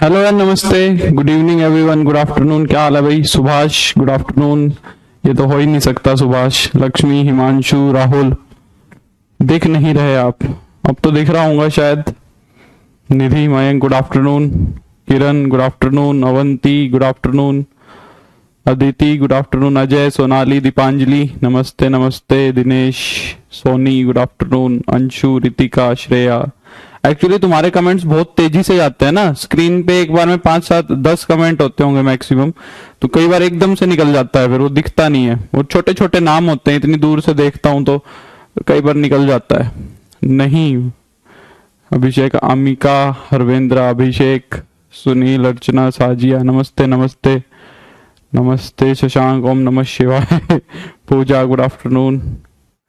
Hello and नमस्ते, good evening everyone, good afternoon. क्या हाल है भाई? Subhash good afternoon. ये तो हो ही नहीं सकता। सुभाष, लक्ष्मी, हिमांशु, राहुल दिख नहीं रहे आप। अब तो दिख रहा हूँगा शायद। Nidhi, Mayank good afternoon. Kiran good afternoon. Avanti good afternoon. Aditi good afternoon. Ajay, Sonali, Deepanjali नमस्ते नमस्ते। Dinesh, Soni good afternoon. Anshu, Ritika, Shreya. Actually तुम्हारे कमेंट्स बहुत तेजी से जाते हैं ना। स्क्रीन पे एक बार में 5 7 10 कमेंट होते होंगे मैक्सिमम, तो कई बार एकदम से निकल जाता है, फिर वो दिखता नहीं है। वो छोटे छोटे नाम होते हैं, इतनी दूर से देखता हूं तो कई बार निकल जाता है। नहीं, अभिषेक, अमिका, हरवेंद्र, अभिषेक, सुनील, अर्चना, साजिया नमस्ते नमस्ते नमस्ते। शशांक, ओम नमः शिवाय। पूजा गुड आफ्टरनून।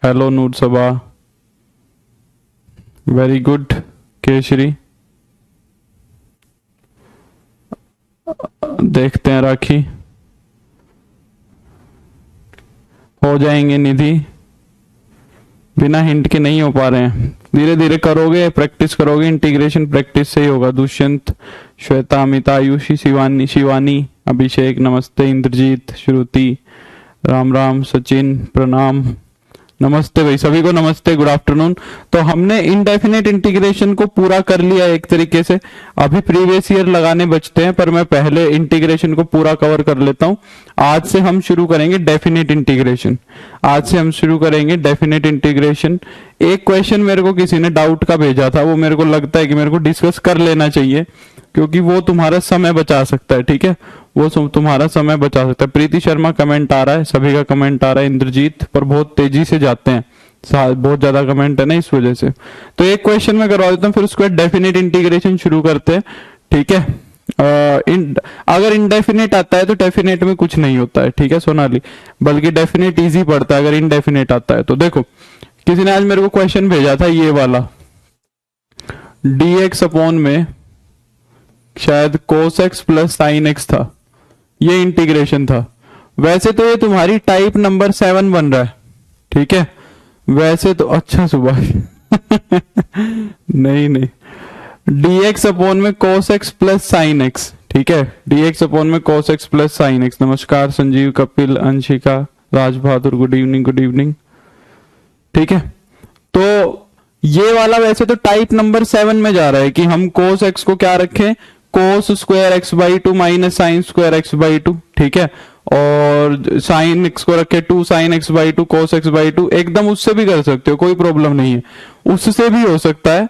हेलो नूर सबा, वेरी गुड। केशरी, देखते हैं। राखी, हो जाएंगे। निधि, बिना हिंट के नहीं हो पा रहे हैं। धीरे धीरे करोगे, प्रैक्टिस करोगे, इंटीग्रेशन प्रैक्टिस से ही होगा। दुष्यंत, श्वेता, अमिता, आयुषी, शिवानी, अभिषेक नमस्ते। इंद्रजीत, श्रुति, राम राम। सचिन, प्रणाम, नमस्ते भाई सभी को। नमस्ते, गुड आफ्टरनून। तो हमने इनडेफिनेट इंटीग्रेशन को पूरा कर लिया एक तरीके से। अभी प्रीवियस ईयर लगाने बचते हैं, पर मैं पहले इंटीग्रेशन को पूरा कवर कर लेता हूं। आज से हम शुरू करेंगे डेफिनेट इंटीग्रेशन। एक क्वेश्चन मेरे को किसी ने डाउट का भेजा था, वो मेरे को लगता है कि मेरे को डिस्कस कर लेना चाहिए, क्योंकि वो तुम्हारा समय बचा सकता है। ठीक है, वो तुम्हारा समय बचा सकता है। प्रीति शर्मा कमेंट आ रहा है, सभी का कमेंट आ रहा है। इंद्रजीत, पर बहुत तेजी से जाते हैं, बहुत ज्यादा कमेंट है ना, इस वजह से। तो एक क्वेश्चन मैं करवा देता हूँ, फिर उसके बाद डेफिनेट इंटीग्रेशन शुरू करते हैं। ठीक है, अगर इनडेफिनेट आता है तो डेफिनेट में कुछ नहीं होता है। ठीक है सोनाली, बल्कि डेफिनेट इजी पड़ता है अगर इनडेफिनेट आता है तो। देखो, किसी ने आज मेरे को क्वेश्चन भेजा था, ये वाला dx अपॉन में शायद cos x plus sin x था, ये इंटीग्रेशन था। वैसे तो ये तुम्हारी टाइप नंबर 7 बन रहा है। ठीक है, वैसे तो अच्छा सुबह नहीं, dx अपॉन में cos x plus sin x। ठीक है, dx अपॉन में cos x plus sin x। नमस्कार संजीव, कपिल, अंशिका, राज बहादुर, गुड इवनिंग। ठीक है, तो ये वाला वैसे तो टाइप नंबर 7 में जा रहा है कि हम cos x को क्या रखें, cos square x by 2 minus sine square x by 2। ठीक है, और sin x को रखे 2 sin x by 2 cos x by 2। एकदम उससे भी कर सकते हो, कोई प्रॉब्लम नहीं है, उससे भी हो सकता है।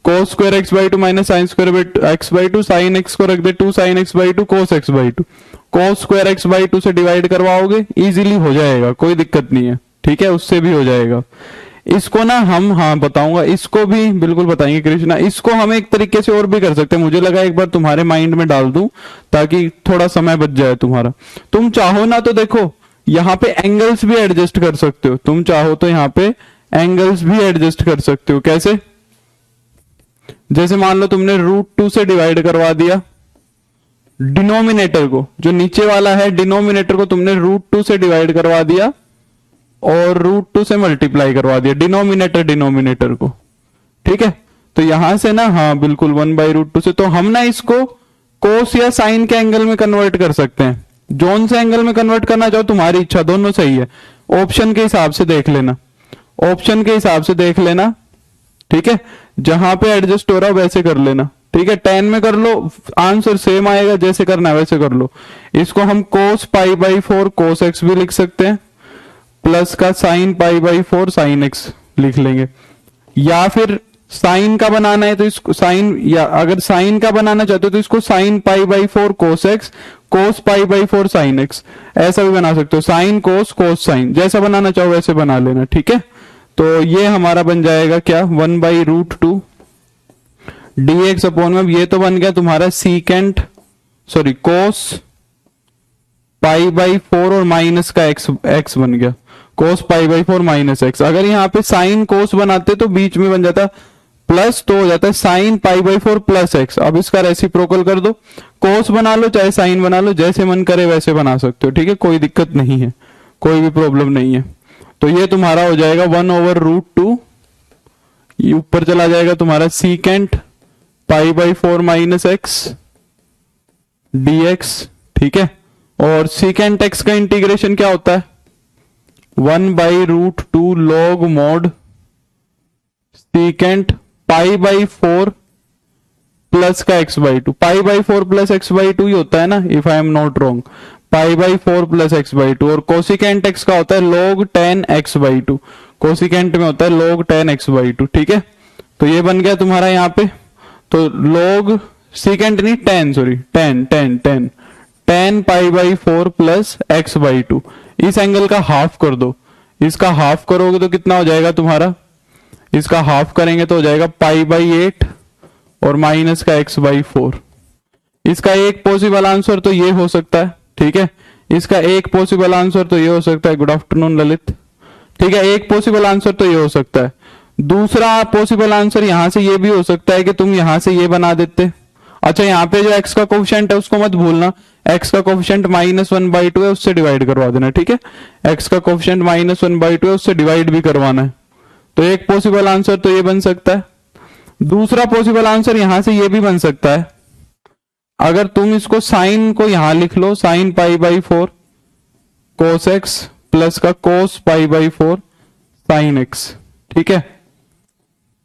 cos square x by 2 minus sine square x by 2, sin x को रख दे 2 sin x by 2 cos x by 2। cos square x by 2 से डिवाइड करवाओगे, इजीली हो जाएगा, कोई दिक्कत नहीं है। ठीक है, उससे भी हो जाएगा। इसको ना हम, हाँ बताऊंगा, इसको भी बिल्कुल बताएंगे कृष्णा। इसको हम एक तरीके से और भी कर सकते हैं, मुझे लगा एक बार तुम्हारे माइंड में डाल दूं ताकि थोड़ा समय बच जाए तुम्हारा। तुम चाहो ना तो देखो, यहाँ पे एंगल्स भी एडजस्ट कर सकते हो। तुम चाहो तो यहाँ पे एंगल्स भी एडजस्ट कर सकते हो। कैसे? जैसे मान लो तुमने √2 से डिवाइड करवा दिया डिनोमिनेटर को, जो नीचे वाला है डिनोमिनेटर को तुमने √2 से डिवाइड करवा दिया और √2 से मल्टीप्लाई करवा दिया डिनोमिनेटर को। ठीक है, तो यहां से ना, हाँ बिल्कुल 1/√2 से, तो हम ना इसको कोस या साइन के एंगल में कन्वर्ट कर सकते हैं। जोन से एंगल में कन्वर्ट करना चाहो तुम्हारी इच्छा, दोनों सही है। ऑप्शन के हिसाब से देख लेना। ठीक है, जहां पे एडजस्ट हो रहा है वैसे कर लेना। ठीक है, 10 में कर लो, आंसर सेम आएगा, जैसे करना है वैसे कर लो। इसको हम cos π/4 cos x भी लिख सकते हैं, प्लस का sin π/4 sin x लिख लेंगे। या फिर साइन का बनाना है तो इसको साइन, या अगर साइन का बनाना चाहते हो तो इसको sin π/4 cos x cos π/4 sin x, ऐसा भी बना सकते हो। साइन cos cos sin, जैसा बनाना चाहो वैसे बना लेना। ठीक है, तो ये हमारा बन जाएगा क्या, 1/√2 dx अपॉन में, ये तो बन गया तुम्हारा cos π/4 और माइनस का x बन गया, cos π/4 माइनस x। अगर यहाँ पे साइन cos बनाते तो बीच में बन जाता प्लस, तो हो जाता है sin π/4 प्लस x। अब इसका रेसिप्रोकल कर दो, cos बना लो चाहे साइन बना लो, जैसे मन करे वैसे बना सकते हो। ठीक है, कोई दिक्कत नहीं है, कोई भी प्रॉब्लम नहीं है। तो ये तुम्हारा हो जाएगा 1/√2, ऊपर चला जाएगा तुम्हारा सीकेंट π/4 माइनस x dx, ठीक है। और सीकेंट एक्स का इंटीग्रेशन क्या होता है, 1/√2 log mod सीकेंट π/4 प्लस का x/2, π/4 प्लस x/2 ही होता है ना, if I am not wrong, π/4 plus x/2। और कोसिकेंट एक्स का होता है log 10 x/2, कोसिकेंट में होता है log 10 x/2, ठीक है। तो ये बन गया तुम्हारा यहाँ पे, तो log सीकेंट नहीं 10, सॉरी 10 π/4 प्लस x/2। इस एंगल का हाफ कर दो, इसका हाफ करोगे तो कितना हो जाएगा तुम्हारा, इसका हाफ करेंगे तो हो जाएगा π/8 और माइनस का x/4। इसका एक पॉसिबल आंसर तो ये हो सकता है, ठीक है। इसका एक पॉसिबल आंसर तो ये हो सकता है, गुड आफ्टरनून ललित, ठीक है। एक पॉसिबल आंसर तो ये हो सकता है। दूसरा पॉसिबल आंसर यहां से ये भी हो सकता है कि तुम यहां से ये बना देते। अच्छा, यहाँ पे जो x का कोफिशिएंट है उसको मत भूलना, x का कोफिशिएंट -1/2 है, उससे डिवाइड करवा देना, ठीक है। x का कोफिशिएंट -1/2 है, उससे डिवाइड भी करवाना है। तो एक पॉसिबल आंसर तो ये बन सकता है। दूसरा पॉसिबल आंसर यहां से ये भी बन सकता है, अगर तुम इसको साइन को यहां लिख लो, साइन π/4 cos x प्लस का cos π/4 sin x, ठीक है।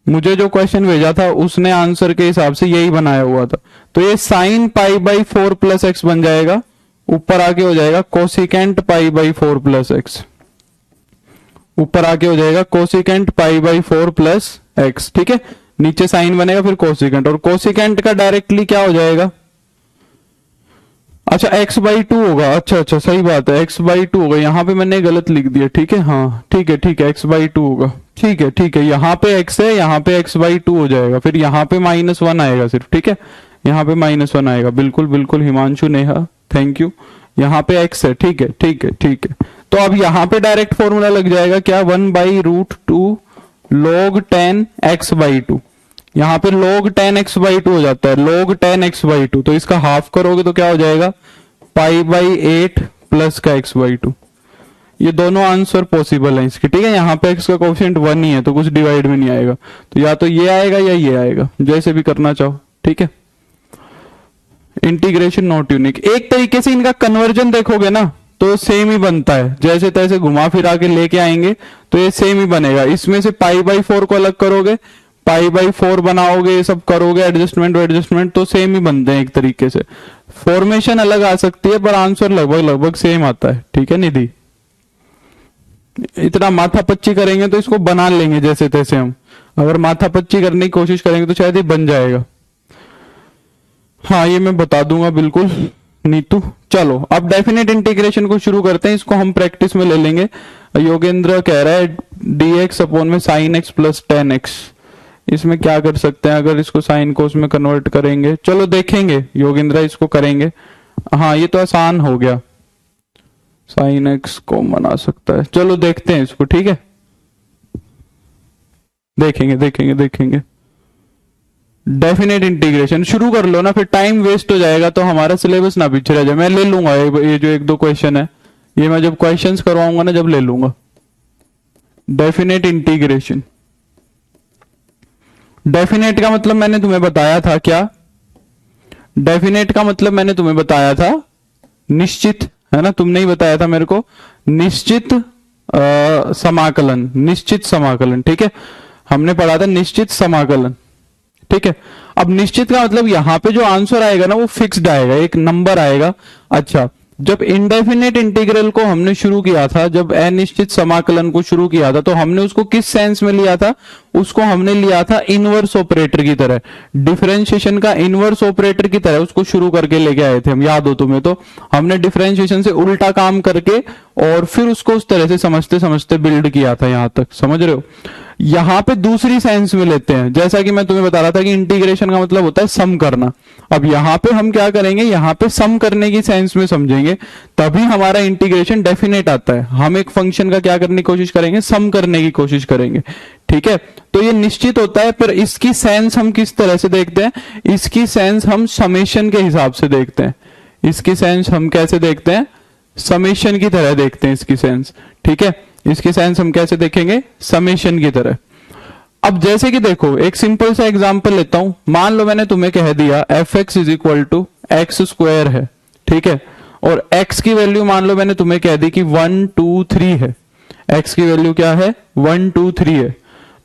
मुझे जो क्वेश्चन भेजा था उसने आंसर के हिसाब से यही बनाया हुआ था। तो ये साइन π/4 प्लस एक्स बन जाएगा, ऊपर आके हो जाएगा कोसिकेंट π/4 प्लस एक्स, ऊपर आके हो जाएगा कोसिकेंट π/4 प्लस एक्स, ठीक है। नीचे साइन बनेगा फिर कोसिकेंट, और कोसिकेंट का डायरेक्टली क्या हो जाएगा, अच्छा x/2 होगा, अच्छा सही बात है, x/2 होगा। यहाँ पे मैंने गलत लिख दिया, ठीक है, हाँ ठीक है x/2 होगा, ठीक है। यहाँ पे x है, यहाँ पे x/2 हो जाएगा, फिर यहाँ पे -1 आएगा सिर्फ, ठीक है। यहाँ पे -1 आएगा, बिल्कुल हिमांशु नेहा, थैंक यू। यहाँ पे x है, ठीक है। तो अब यहाँ पे डायरेक्ट फॉर्मूला लग जाएगा क्या, 1/√2 log 10 x/2। यहाँ पे log 10 x/2 हो जाता है, log 10 x/2। तो इसका हाफ करोगे तो क्या हो जाएगा, π/8 प्लस का x/2। ये दोनों आंसर पॉसिबल है इसके, ठीक है। यहाँ पे x का कोफिशिएंट 1 ही है, तो कुछ डिवाइड में नहीं आएगा, तो या तो ये आएगा या ये आएगा, जैसे भी करना चाहो, ठीक है। इंटीग्रेशन नॉट यूनिक, एक तरीके से इनका कन्वर्जन देखोगे ना तो सेम ही बनता है, जैसे तैसे घुमा फिरा के लेके आएंगे तो ये सेम ही बनेगा। इसमें से π/4 को अलग करोगे, π/4 बनाओगे, ये सब करोगे एडजस्टमेंट, तो सेम ही बनते हैं एक तरीके से। फॉर्मेशन अलग आ सकती है पर आंसर लगभग सेम आता है, ठीक है निधि। इतना माथा पच्ची करेंगे तो इसको बना लेंगे जैसे तैसे हम, अगर माथा पच्ची करने की कोशिश करेंगे तो शायद ये बन जाएगा। हाँ, ये मैं बता दूंगा बिल्कुल नीतू। चलो अब डेफिनेट इंटीग्रेशन को शुरू करते हैं, इसको हम प्रैक्टिस में ले लेंगे। योगेंद्र कह रहा है dx/में sin x प्लस 10x, इसमें क्या कर सकते हैं अगर इसको साइन कोस में कन्वर्ट करेंगे, चलो देखेंगे योगेंद्र, इसको करेंगे। हाँ, ये तो आसान हो गया, sin x कॉमन आ सकता है, चलो देखते हैं इसको, ठीक है। देखेंगे डेफिनेट इंटीग्रेशन शुरू कर लो ना, फिर टाइम वेस्ट हो जाएगा तो हमारा सिलेबस ना पीछे रह जाए। मैं ले लूंगा ये जो 1-2 क्वेश्चन है, ये मैं जब क्वेश्चंस करवाऊंगा ना जब ले लूंगा। डेफिनेट इंटीग्रेशन, डेफिनेट का मतलब मैंने तुम्हें बताया था क्या, डेफिनेट का मतलब मैंने तुम्हें बताया था निश्चित, है ना, तुमने ही बताया था मेरे को, निश्चित समाकलन, निश्चित समाकलन, ठीक है। हमने पढ़ा था निश्चित समाकलन, ठीक है। अब निश्चित का मतलब यहां पे जो आंसर आएगा ना वो फिक्स्ड आएगा, एक नंबर आएगा। अच्छा, जब इंडेफिनेट इंटीग्रल को हमने शुरू किया था, जब अनिश्चित समाकलन को शुरू किया था, तो हमने उसको किस सेंस में लिया था, उसको हमने लिया था इनवर्स ऑपरेटर की तरह, डिफरेंशिएशन का इनवर्स ऑपरेटर की तरह उसको शुरू करके लेके आए थे हम, याद हो तुम्हें। तो हमने डिफरेंशिएशन से उल्टा काम करके और फिर उसको उस तरह से समझते समझते बिल्ड किया था, यहां तक समझ रहे हो। यहां पे दूसरी सेंस में लेते हैं, जैसा कि मैं तुम्हें बता रहा था कि इंटीग्रेशन का मतलब होता है सम करना। अब यहां पे हम क्या करेंगे, यहां पे सम करने की सेंस में समझेंगे, तभी हमारा इंटीग्रेशन डेफिनेट आता है। हम एक फंक्शन का क्या करने की कोशिश करेंगे, सम करने की कोशिश करेंगे, ठीक है। तो ये निश्चित होता है, पर इसकी सेंस हम किस तरह से देखते हैं, इसकी सेंस हम समेशन के हिसाब से देखते हैं। इसकी सेंस हम कैसे देखते हैं, समेशन की तरह देखते हैं इसकी सेंस, ठीक है। इसकी सेंस हम कैसे देखेंगे, समेशन की तरह। अब जैसे कि देखो, एक सिंपल सा एग्जांपल लेता हूं। मान लो मैंने तुम्हें कह दिया f(x) = एक्स स्क्वायर है, ठीक है, और x की वैल्यू मान लो मैंने तुम्हें कह दी कि 1 2 3 है, x की वैल्यू क्या है 1 2 3 है,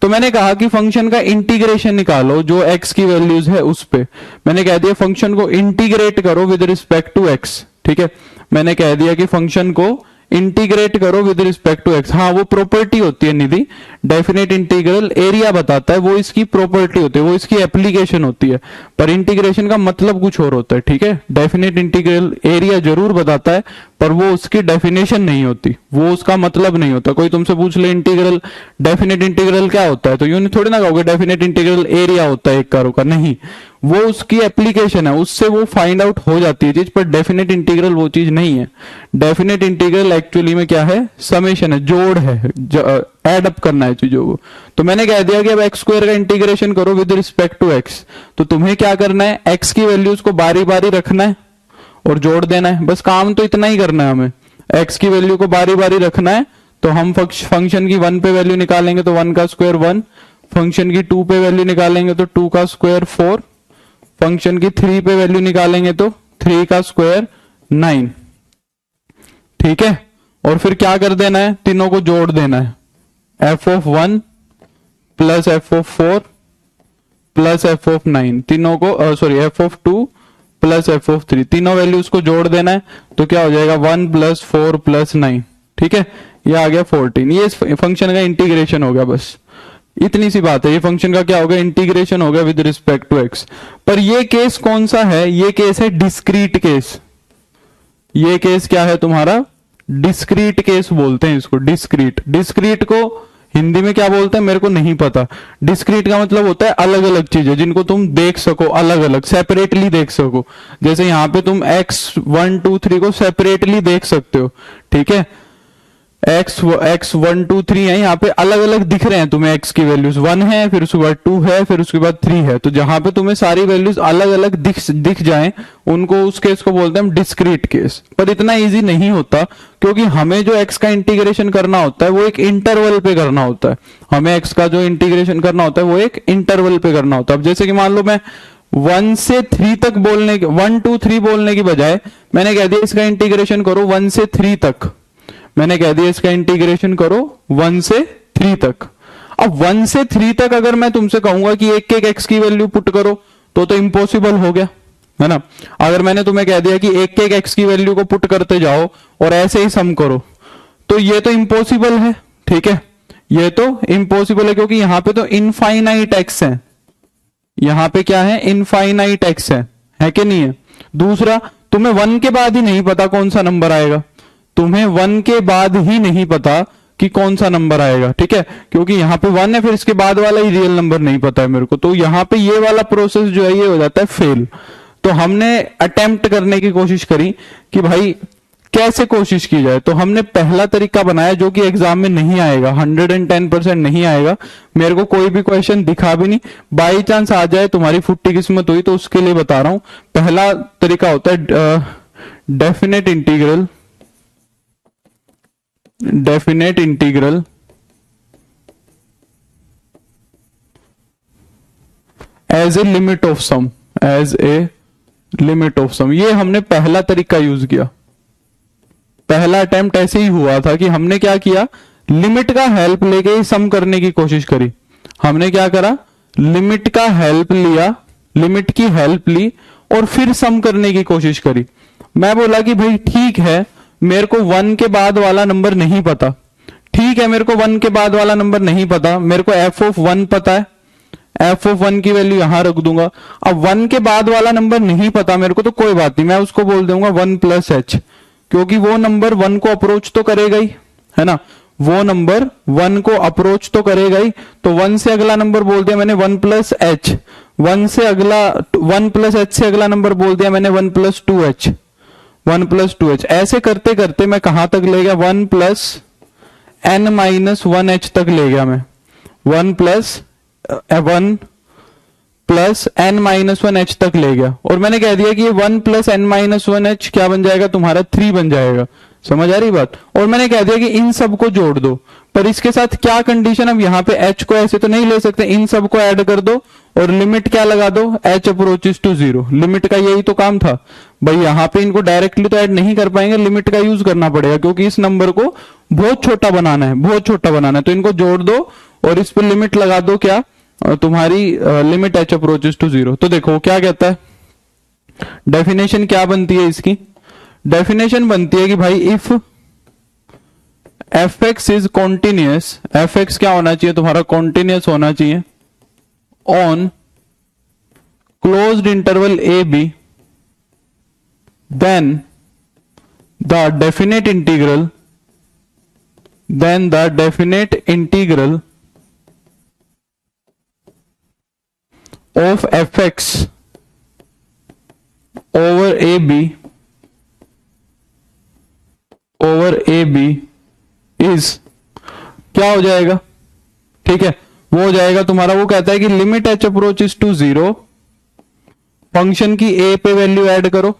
तो मैंने कहा कि फंक्शन का इंटीग्रेशन निकालो जो x की वैल्यूज है उस पे, मैंने कह दिया फंक्शन को इंटीग्रेट करो विद रिस्पेक्ट टू x, ठीक है, मैंने कह दिया कि फंक्शन को इंटीग्रेट करो विद रिस्पेक्ट टू x। हाँ वो प्रॉपर्टी होती है निधि, डेफिनेट इंटीग्रल एरिया बताता है, वो इसकी प्रॉपर्टी होती है, वो इसकी एप्लीकेशन होती है, पर इंटीग्रेशन का मतलब कुछ और होता है, ठीक है, डेफिनेट इंटीग्रल एरिया जरूर बताता है पर वो उसकी डेफिनेशन नहीं होती, वो उसका मतलब नहीं होता। कोई तुमसे पूछ ले इंटीग्रल डेफिनेट इंटीग्रल क्या होता है, तो यूं थोड़ी ना कहोगे डेफिनेट इंटीग्रल एरिया होता है एक कर्व का, नहीं, वो उसकी एप्लीकेशन है, उससे वो फाइंड आउट हो जाती है चीज, पर डेफिनेट इंटीग्रल वो चीज नहीं है। डेफिनेट इंटीग्रल एक्चुअली में क्या है, समेशन है, जोड़ है, एड अप करना है चीजों को। तो मैंने कह दिया कि अब एक्स स्क्वायर का इंटीग्रेशन करो विद रिस्पेक्ट टू एक्स, तो तुम्हें क्या करना है, एक्स की वैल्यूज को बारी बारी रखना है और जोड़ देना है, बस काम तो इतना ही करना है हमें, एक्स की वैल्यू को बारी बारी रखना है। तो हम फंक्शन की 1 पे वैल्यू निकालेंगे तो 1 का स्क्वायर 1, फंक्शन की 2 पे वैल्यू निकालेंगे तो 2 का स्क्वायर 4, फंक्शन की 3 पे वैल्यू निकालेंगे तो 3 का स्क्वायर 9, ठीक है, और फिर क्या कर देना है, तीनों को जोड़ देना है, F of 1 plus F of 4 plus F of 9, तीनों को sorry F of 2 plus F of 3, तीनों वैल्यूज को जोड़ देना है, तो क्या हो जाएगा 1 प्लस 4 प्लस 9, ठीक है, ये आ गया 14, ये इस फंक्शन का इंटीग्रेशन हो गया, बस इतनी सी बात है, ये फंक्शन का क्या हो गया, इंटीग्रेशन हो गया विद रिस्पेक्ट टू एक्स। पर ये केस कौन सा है, ये केस है डिस्क्रीट केस, ये केस क्या है तुम्हारा, डिस्क्रीट केस बोलते हैं इसको, डिस्क्रीट, डिस्क्रीट को हिंदी में क्या बोलते हैं मेरे को नहीं पता, डिस्क्रीट का मतलब होता है अलग अलग चीजें जिनको तुम देख सको, अलग अलग सेपरेटली देख सको, जैसे यहाँ पे तुम x 1 2 3 को सेपरेटली देख सकते हो, ठीक है, x 1 2 3 है, यहाँ पे अलग अलग दिख रहे हैं तुम्हें, x की वैल्यूज 1 है, फिर उसके बाद 2 है, फिर उसके बाद 3 है, तो जहां पे तुम्हें सारी वैल्यूज अलग अलग दिख जाएं उनको, उस केस को बोलते हैं डिस्क्रीट केस। पर इतना इजी नहीं होता क्योंकि हमें जो x का इंटीग्रेशन करना होता है वो एक इंटरवल पे करना होता है, हमें x का जो इंटीग्रेशन करना होता है वो एक इंटरवल पे करना होता है। अब जैसे कि मान लो मैं 1 से 3 तक बोलने 1 2 3 बोलने की बजाय मैंने कह दिया इसका इंटीग्रेशन करो 1 से 3 तक, मैंने कह दिया इसका इंटीग्रेशन करो 1 से 3 तक। अब 1 से 3 तक अगर मैं तुमसे कहूंगा कि एक एक x की वैल्यू पुट करो तो इम्पॉसिबल हो गया, है ना। अगर मैंने तुम्हें कह दिया कि एक एक x की वैल्यू को पुट करते जाओ और ऐसे ही सम करो तो ये तो इम्पॉसिबल है, ठीक है, ये तो इम्पॉसिबल है क्योंकि यहां पे तो इनफाइनाइट x है, यहां पे क्या है, इनफाइनाइट x है कि नहीं है। दूसरा, तुम्हें 1 के बाद ही नहीं पता कौन सा नंबर आएगा, तुम्हें 1 के बाद ही नहीं पता कि कौन सा नंबर आएगा, ठीक है, क्योंकि यहाँ पे 1 है फिर इसके बाद वाला ही रियल नंबर नहीं पता है मेरे को, तो यहाँ पे ये वाला प्रोसेस जो है ये हो जाता है फेल। तो हमने अटेम्प्ट करने की कोशिश करी कि भाई कैसे कोशिश की जाए, तो हमने पहला तरीका बनाया जो कि एग्जाम में नहीं आएगा, 110% नहीं आएगा, मेरे को कोई भी क्वेश्चन दिखा भी नहीं, बाई चांस आ जाए तुम्हारी फुट्टी किस्मत हुई तो उसके लिए बता रहा हूं। पहला तरीका होता है definite integral, definite integral as a limit of sum, as a limit of sum, ये हमने पहला तरीका यूज किया। पहला अटेम्प्ट ऐसे ही हुआ था कि हमने क्या किया, लिमिट का हेल्प लेके ही सम करने की कोशिश करी। हमने क्या करा, लिमिट का हेल्प लिया, लिमिट की हेल्प ली और फिर सम करने की कोशिश करी। मैं बोला कि भाई ठीक है मेरे को 1 के बाद वाला नंबर नहीं पता, ठीक है मेरे को 1 के बाद वाला नंबर नहीं पता, मेरे को एफ ऑफ 1 पता है, एफ ऑफ 1 की वैल्यू यहां रख दूंगा। अब 1 के बाद वाला नंबर नहीं पता मेरे को तो कोई बात नहीं, मैं उसको बोल दूंगा 1 प्लस एच, क्योंकि वो नंबर 1 को अप्रोच तो करेगा ही, है ना, वो नंबर 1 को अप्रोच तो करेगा ही। तो 1 से अगला नंबर बोल दिया मैंने 1 प्लस एच, 1 से अगला 1 प्लस एच से अगला नंबर बोल दिया मैंने 1 प्लस 2h, 1 प्लस 2h। ऐसे करते करते मैं कहां तक ले गया, 1 प्लस n माइनस 1h तक ले गया मैं, 1 प्लस n माइनस 1h तक ले गया। और मैंने कह दिया कि ये 1 प्लस n माइनस 1h क्या बन जाएगा तुम्हारा, 3 बन जाएगा। समझ आ रही बात। और मैंने कह दिया कि इन सब को जोड़ दो, पर इसके साथ क्या कंडीशन, अब यहाँ पे h को ऐसे तो नहीं ले सकते, इन सब को ऐड कर दो और लिमिट क्या लगा दो, h अप्रोचेस टू 0। लिमिट का यही तो काम था भाई, यहां पे इनको डायरेक्टली तो ऐड नहीं कर पाएंगे, लिमिट का यूज करना पड़ेगा, क्योंकि इस नंबर को बहुत छोटा बनाना है, बहुत छोटा बनाना है। तो इनको जोड़ दो और इस पर लिमिट लगा दो, क्या तुम्हारी लिमिट h अप्रोचेस टू 0। तो देखो क्या कहता है, डेफिनेशन क्या बनती है इसकी, डेफिनेशन बनती है कि भाई if F x is continuous, F X क्या होना चाहिए तुम्हारा, कॉन्टिन्यूस होना चाहिए on closed interval A B, then the definite integral, then the definite integral of fx over ab is क्या हो जाएगा, ठीक है, वो हो जाएगा तुम्हारा, वो कहता है कि limit h approaches to 0, function की a पे वैल्यू ऐड करो,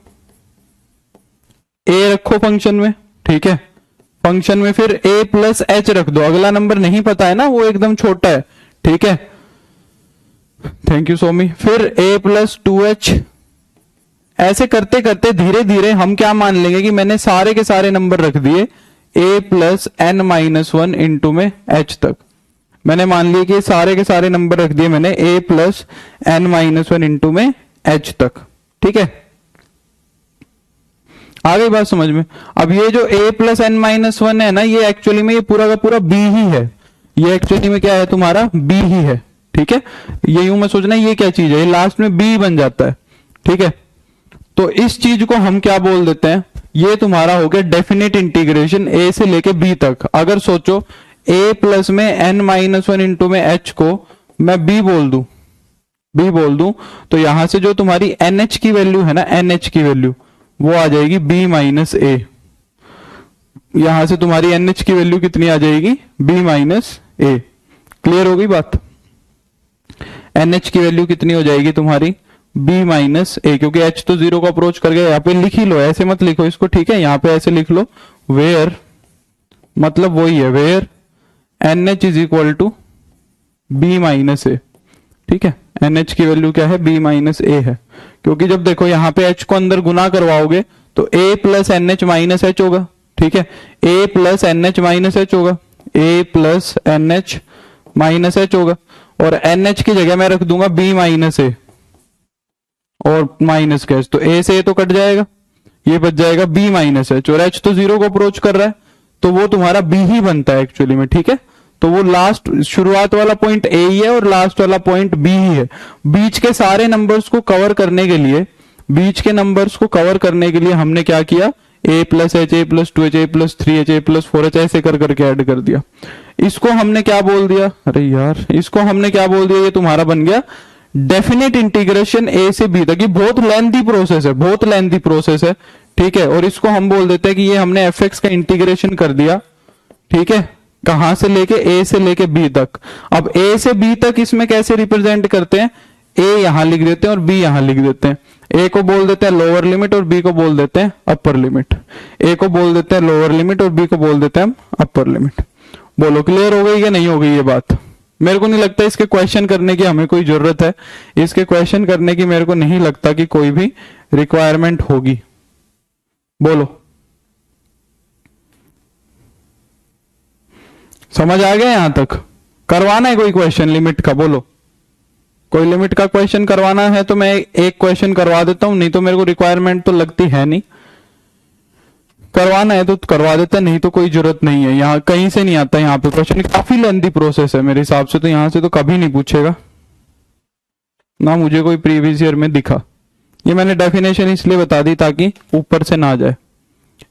a रखो फंक्शन में, ठीक है, फंक्शन में फिर a प्लस एच रख दो, अगला नंबर नहीं पता है ना, वो एकदम छोटा है, ठीक है, थैंक यू सोमी। फिर a प्लस 2h, ऐसे करते करते धीरे धीरे हम क्या मान लेंगे कि मैंने सारे के सारे नंबर रख दिए a plus n minus 1 into में h तक, मैंने मान लिया कि सारे के सारे नंबर रख दिए मैंने a plus n minus 1 into में h तक, ठीक है, आ गई बात समझ में। अब ये जो a प्लस एन माइनस 1 है ना, ये एक्चुअली में ये पूरा का पूरा b ही है, ये एक्चुअली में क्या है तुम्हारा b ही है, ठीक है, ये यूं मैं सोचना ये क्या चीज है, ये लास्ट में b बन जाता है, ठीक है। तो इस चीज को हम क्या बोल देते हैं, ये तुम्हारा हो गया डेफिनेट इंटीग्रेशन a से लेके b तक। अगर सोचो a प्लस में n माइनस 1 इंटू में h को मैं b बोल दूं, तो यहां से जो तुम्हारी nh की वैल्यू है ना, nh की वैल्यू वो आ जाएगी b माइनस ए, यहां से तुम्हारी NH की वैल्यू कितनी आ जाएगी, b माइनस ए। क्लियर हो गई बात, NH की वैल्यू कितनी हो जाएगी तुम्हारी b माइनस ए, क्योंकि h तो 0 को अप्रोच कर गया, यहाँ पे लिख ही लो, ऐसे मत लिखो इसको, ठीक है, यहाँ पे ऐसे लिख लो, वेयर मतलब वही है, where NH is equal to b minus A, ठीक है, NH की वैल्यू क्या है, b माइनस ए है, क्योंकि जब देखो यहाँ पे h को अंदर गुना करवाओगे तो a plus N H minus H होगा, ठीक है, a plus N H minus H होगा, a plus N H minus H होगा, और NH की जगह मैं रख दूंगा b माइनस ए और माइनस का h, तो a से a तो कट जाएगा, ये बच जाएगा b माइनस एच, और h तो 0 को अप्रोच कर रहा है, तो वो तुम्हारा b ही बनता है एक्चुअली में, ठीक है। तो वो लास्ट शुरुआत वाला पॉइंट a ही है और लास्ट वाला पॉइंट b ही है। बीच के सारे नंबर्स को कवर करने के लिए, बीच के नंबर्स को कवर करने के लिए हमने क्या किया, a plus H, A plus 2h, A plus 3h, A plus 4h ऐसे कर करके ऐड कर दिया। इसको हमने क्या बोल दिया, अरे यार इसको हमने क्या बोल दिया, ये तुम्हारा बन गया डेफिनेट इंटीग्रेशन a से b तक। ये बहुत लेंथी प्रोसेस है, बहुत लेंथी प्रोसेस है, ठीक है, और इसको हम बोल देते हैं कि ये हमने fx का इंटीग्रेशन कर दिया, ठीक है, कहां से लेके a से लेके b तक। अब a से b तक इसमें कैसे रिप्रेजेंट करते हैं, a यहां लिख देते हैं और b यहां लिख देते हैं। a को बोल देते हैं लोअर लिमिट और b को बोल देते हैं अपर लिमिट, a को बोल देते हैं लोअर लिमिट और b को बोल देते हैं अपर लिमिट। बोलो क्लियर हो गई या नहीं हो गई ये बात। मेरे को नहीं लगता इसके क्वेश्चन करने की हमें कोई जरूरत है, इसके क्वेश्चन करने की मेरे को नहीं लगता कि कोई भी रिक्वायरमेंट होगी। बोलो समझ आ गया यहां तक, करवाना है कोई क्वेश्चन लिमिट का, बोलो कोई लिमिट का क्वेश्चन करवाना है तो मैं एक क्वेश्चन करवा देता हूं, नहीं तो मेरे को रिक्वायरमेंट तो लगती है नहीं, करवाना है तो करवा देता, नहीं तो कोई जरूरत नहीं है, यहाँ कहीं से नहीं आता यहाँ पे क्वेश्चन, काफी लेंथी प्रोसेस है मेरे हिसाब से, तो यहां से तो कभी नहीं पूछेगा ना, मुझे कोई प्रीवियस ईयर में दिखा। ये मैंने डेफिनेशन इसलिए बता दी ताकि ऊपर से ना जाए।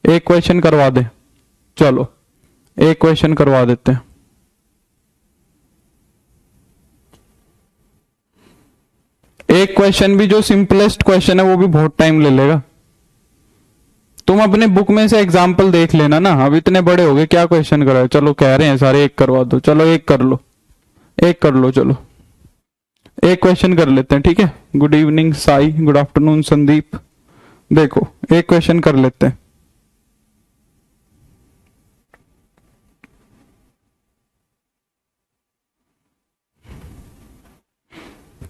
एक क्वेश्चन करवा दे, चलो एक क्वेश्चन करवा देते हैं। एक क्वेश्चन भी जो सिंपलेस्ट क्वेश्चन है वो भी बहुत टाइम ले लेगा, तुम अपने बुक में से एग्जाम्पल देख लेना ना, अब इतने बड़े हो गए क्या क्वेश्चन कराए, चलो कह रहे हैं सारे एक करवा दो, चलो एक कर लो, एक कर लो, चलो एक क्वेश्चन कर लेते हैं, ठीक है। Good evening Sai, good afternoon Sandeep, देखो एक क्वेश्चन कर लेते हैं।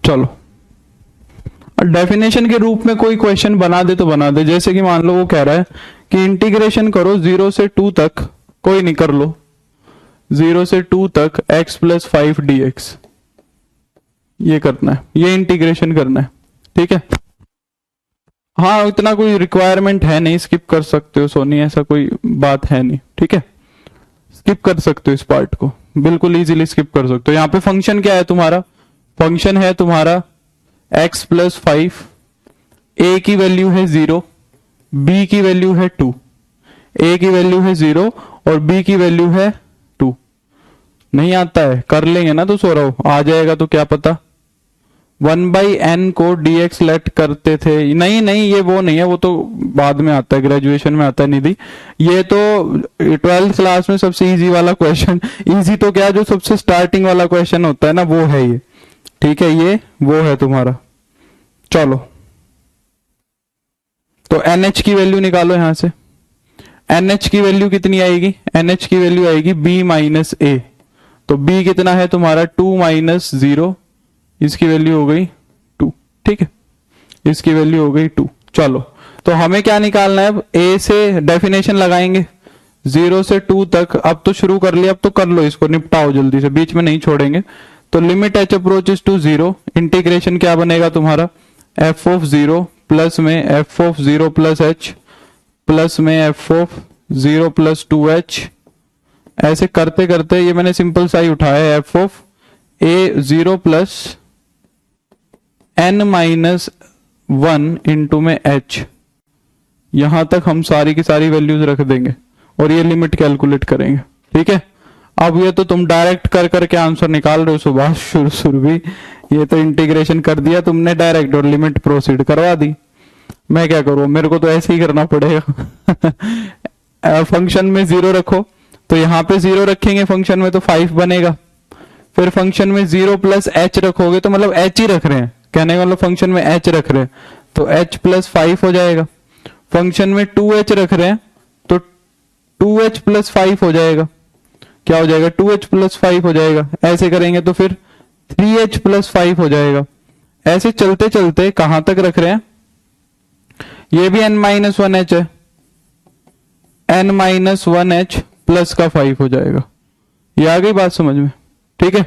चलो, डेफिनेशन के रूप में कोई क्वेश्चन बना दे तो बना दे। जैसे कि मान लो वो कह रहा है कि इंटीग्रेशन करो 0 से 2 तक, कोई नहीं कर लो, 0 से 2 तक x प्लस 5 dx, ये करना है, ये इंटीग्रेशन करना है, ठीक है। हाँ, इतना कोई रिक्वायरमेंट है नहीं, स्किप कर सकते हो सोनी, ऐसा कोई बात है नहीं, ठीक है। स्किप कर सकते हो इस पार्ट को, बिल्कुल इजीली स्किप कर सकते हो। यहाँ पे फंक्शन क्या है तुम्हारा, फंक्शन है तुम्हारा x प्लस 5, a की वैल्यू है 0, b की वैल्यू है 2, a की वैल्यू है 0 और b की वैल्यू है 2। नहीं आता है, कर लेंगे ना तो सो रहा हो, आ जाएगा तो क्या पता। 1/n को dx लेट करते थे, नहीं नहीं ये वो नहीं है, वो तो बाद में आता है, ग्रेजुएशन में आता है निधि। ये तो 12th क्लास में सबसे इजी वाला क्वेश्चन, इजी तो क्या, जो सबसे स्टार्टिंग वाला क्वेश्चन होता है ना वो है ये, ठीक है, ये वो है तुम्हारा। चलो, तो NH की वैल्यू निकालो यहां से। NH की वैल्यू कितनी आएगी, NH की वैल्यू आएगी b माइनस ए, तो b कितना है तुम्हारा 2 माइनस 0, इसकी वैल्यू हो गई 2, ठीक है, इसकी वैल्यू हो गई 2। चलो, तो हमें क्या निकालना है अब, a से डेफिनेशन लगाएंगे 0 से 2 तक। अब तो शुरू कर लिया, अब तो कर लो, इसको निपटाओ जल्दी से, बीच में नहीं छोड़ेंगे। तो limit h approaches to 0, integration क्या बनेगा तुम्हारा, f ऑफ 0 प्लस में f of 0 plus h plus में f ऑफ 0 प्लस 2h, ऐसे करते करते ये मैंने सिंपल सा ही उठाया है, f of a 0 plus n minus 1 into में h, यहां तक हम सारी की सारी वैल्यूज रख देंगे और ये लिमिट कैलकुलेट करेंगे, ठीक है। अब ये तो तुम डायरेक्ट कर करके आंसर निकाल रहे हो सुभाष शुरू भी, ये तो इंटीग्रेशन कर दिया तुमने डायरेक्ट और लिमिट प्रोसीड करवा दी। मैं क्या करूं, मेरे को तो ऐसे ही करना पड़ेगा। फंक्शन में 0 रखो, तो यहां पे 0 रखेंगे फंक्शन में तो 5 बनेगा। फिर फंक्शन में 0 प्लस h रखोगे तो मतलब h ही रख रहे हैं, कहने का मतलब फंक्शन में h रख रहे हैं तो h प्लस 5 हो जाएगा। फंक्शन में 2h रख रहे हैं तो 2h प्लस 5 हो जाएगा, क्या हो जाएगा, 2h प्लस 5 हो जाएगा। ऐसे करेंगे तो फिर 3h प्लस 5 हो जाएगा। ऐसे चलते चलते कहां तक रख रहे हैं, ये भी n-1h है, n-1h प्लस का 5 हो जाएगा। ये आ गई बात समझ में, ठीक है।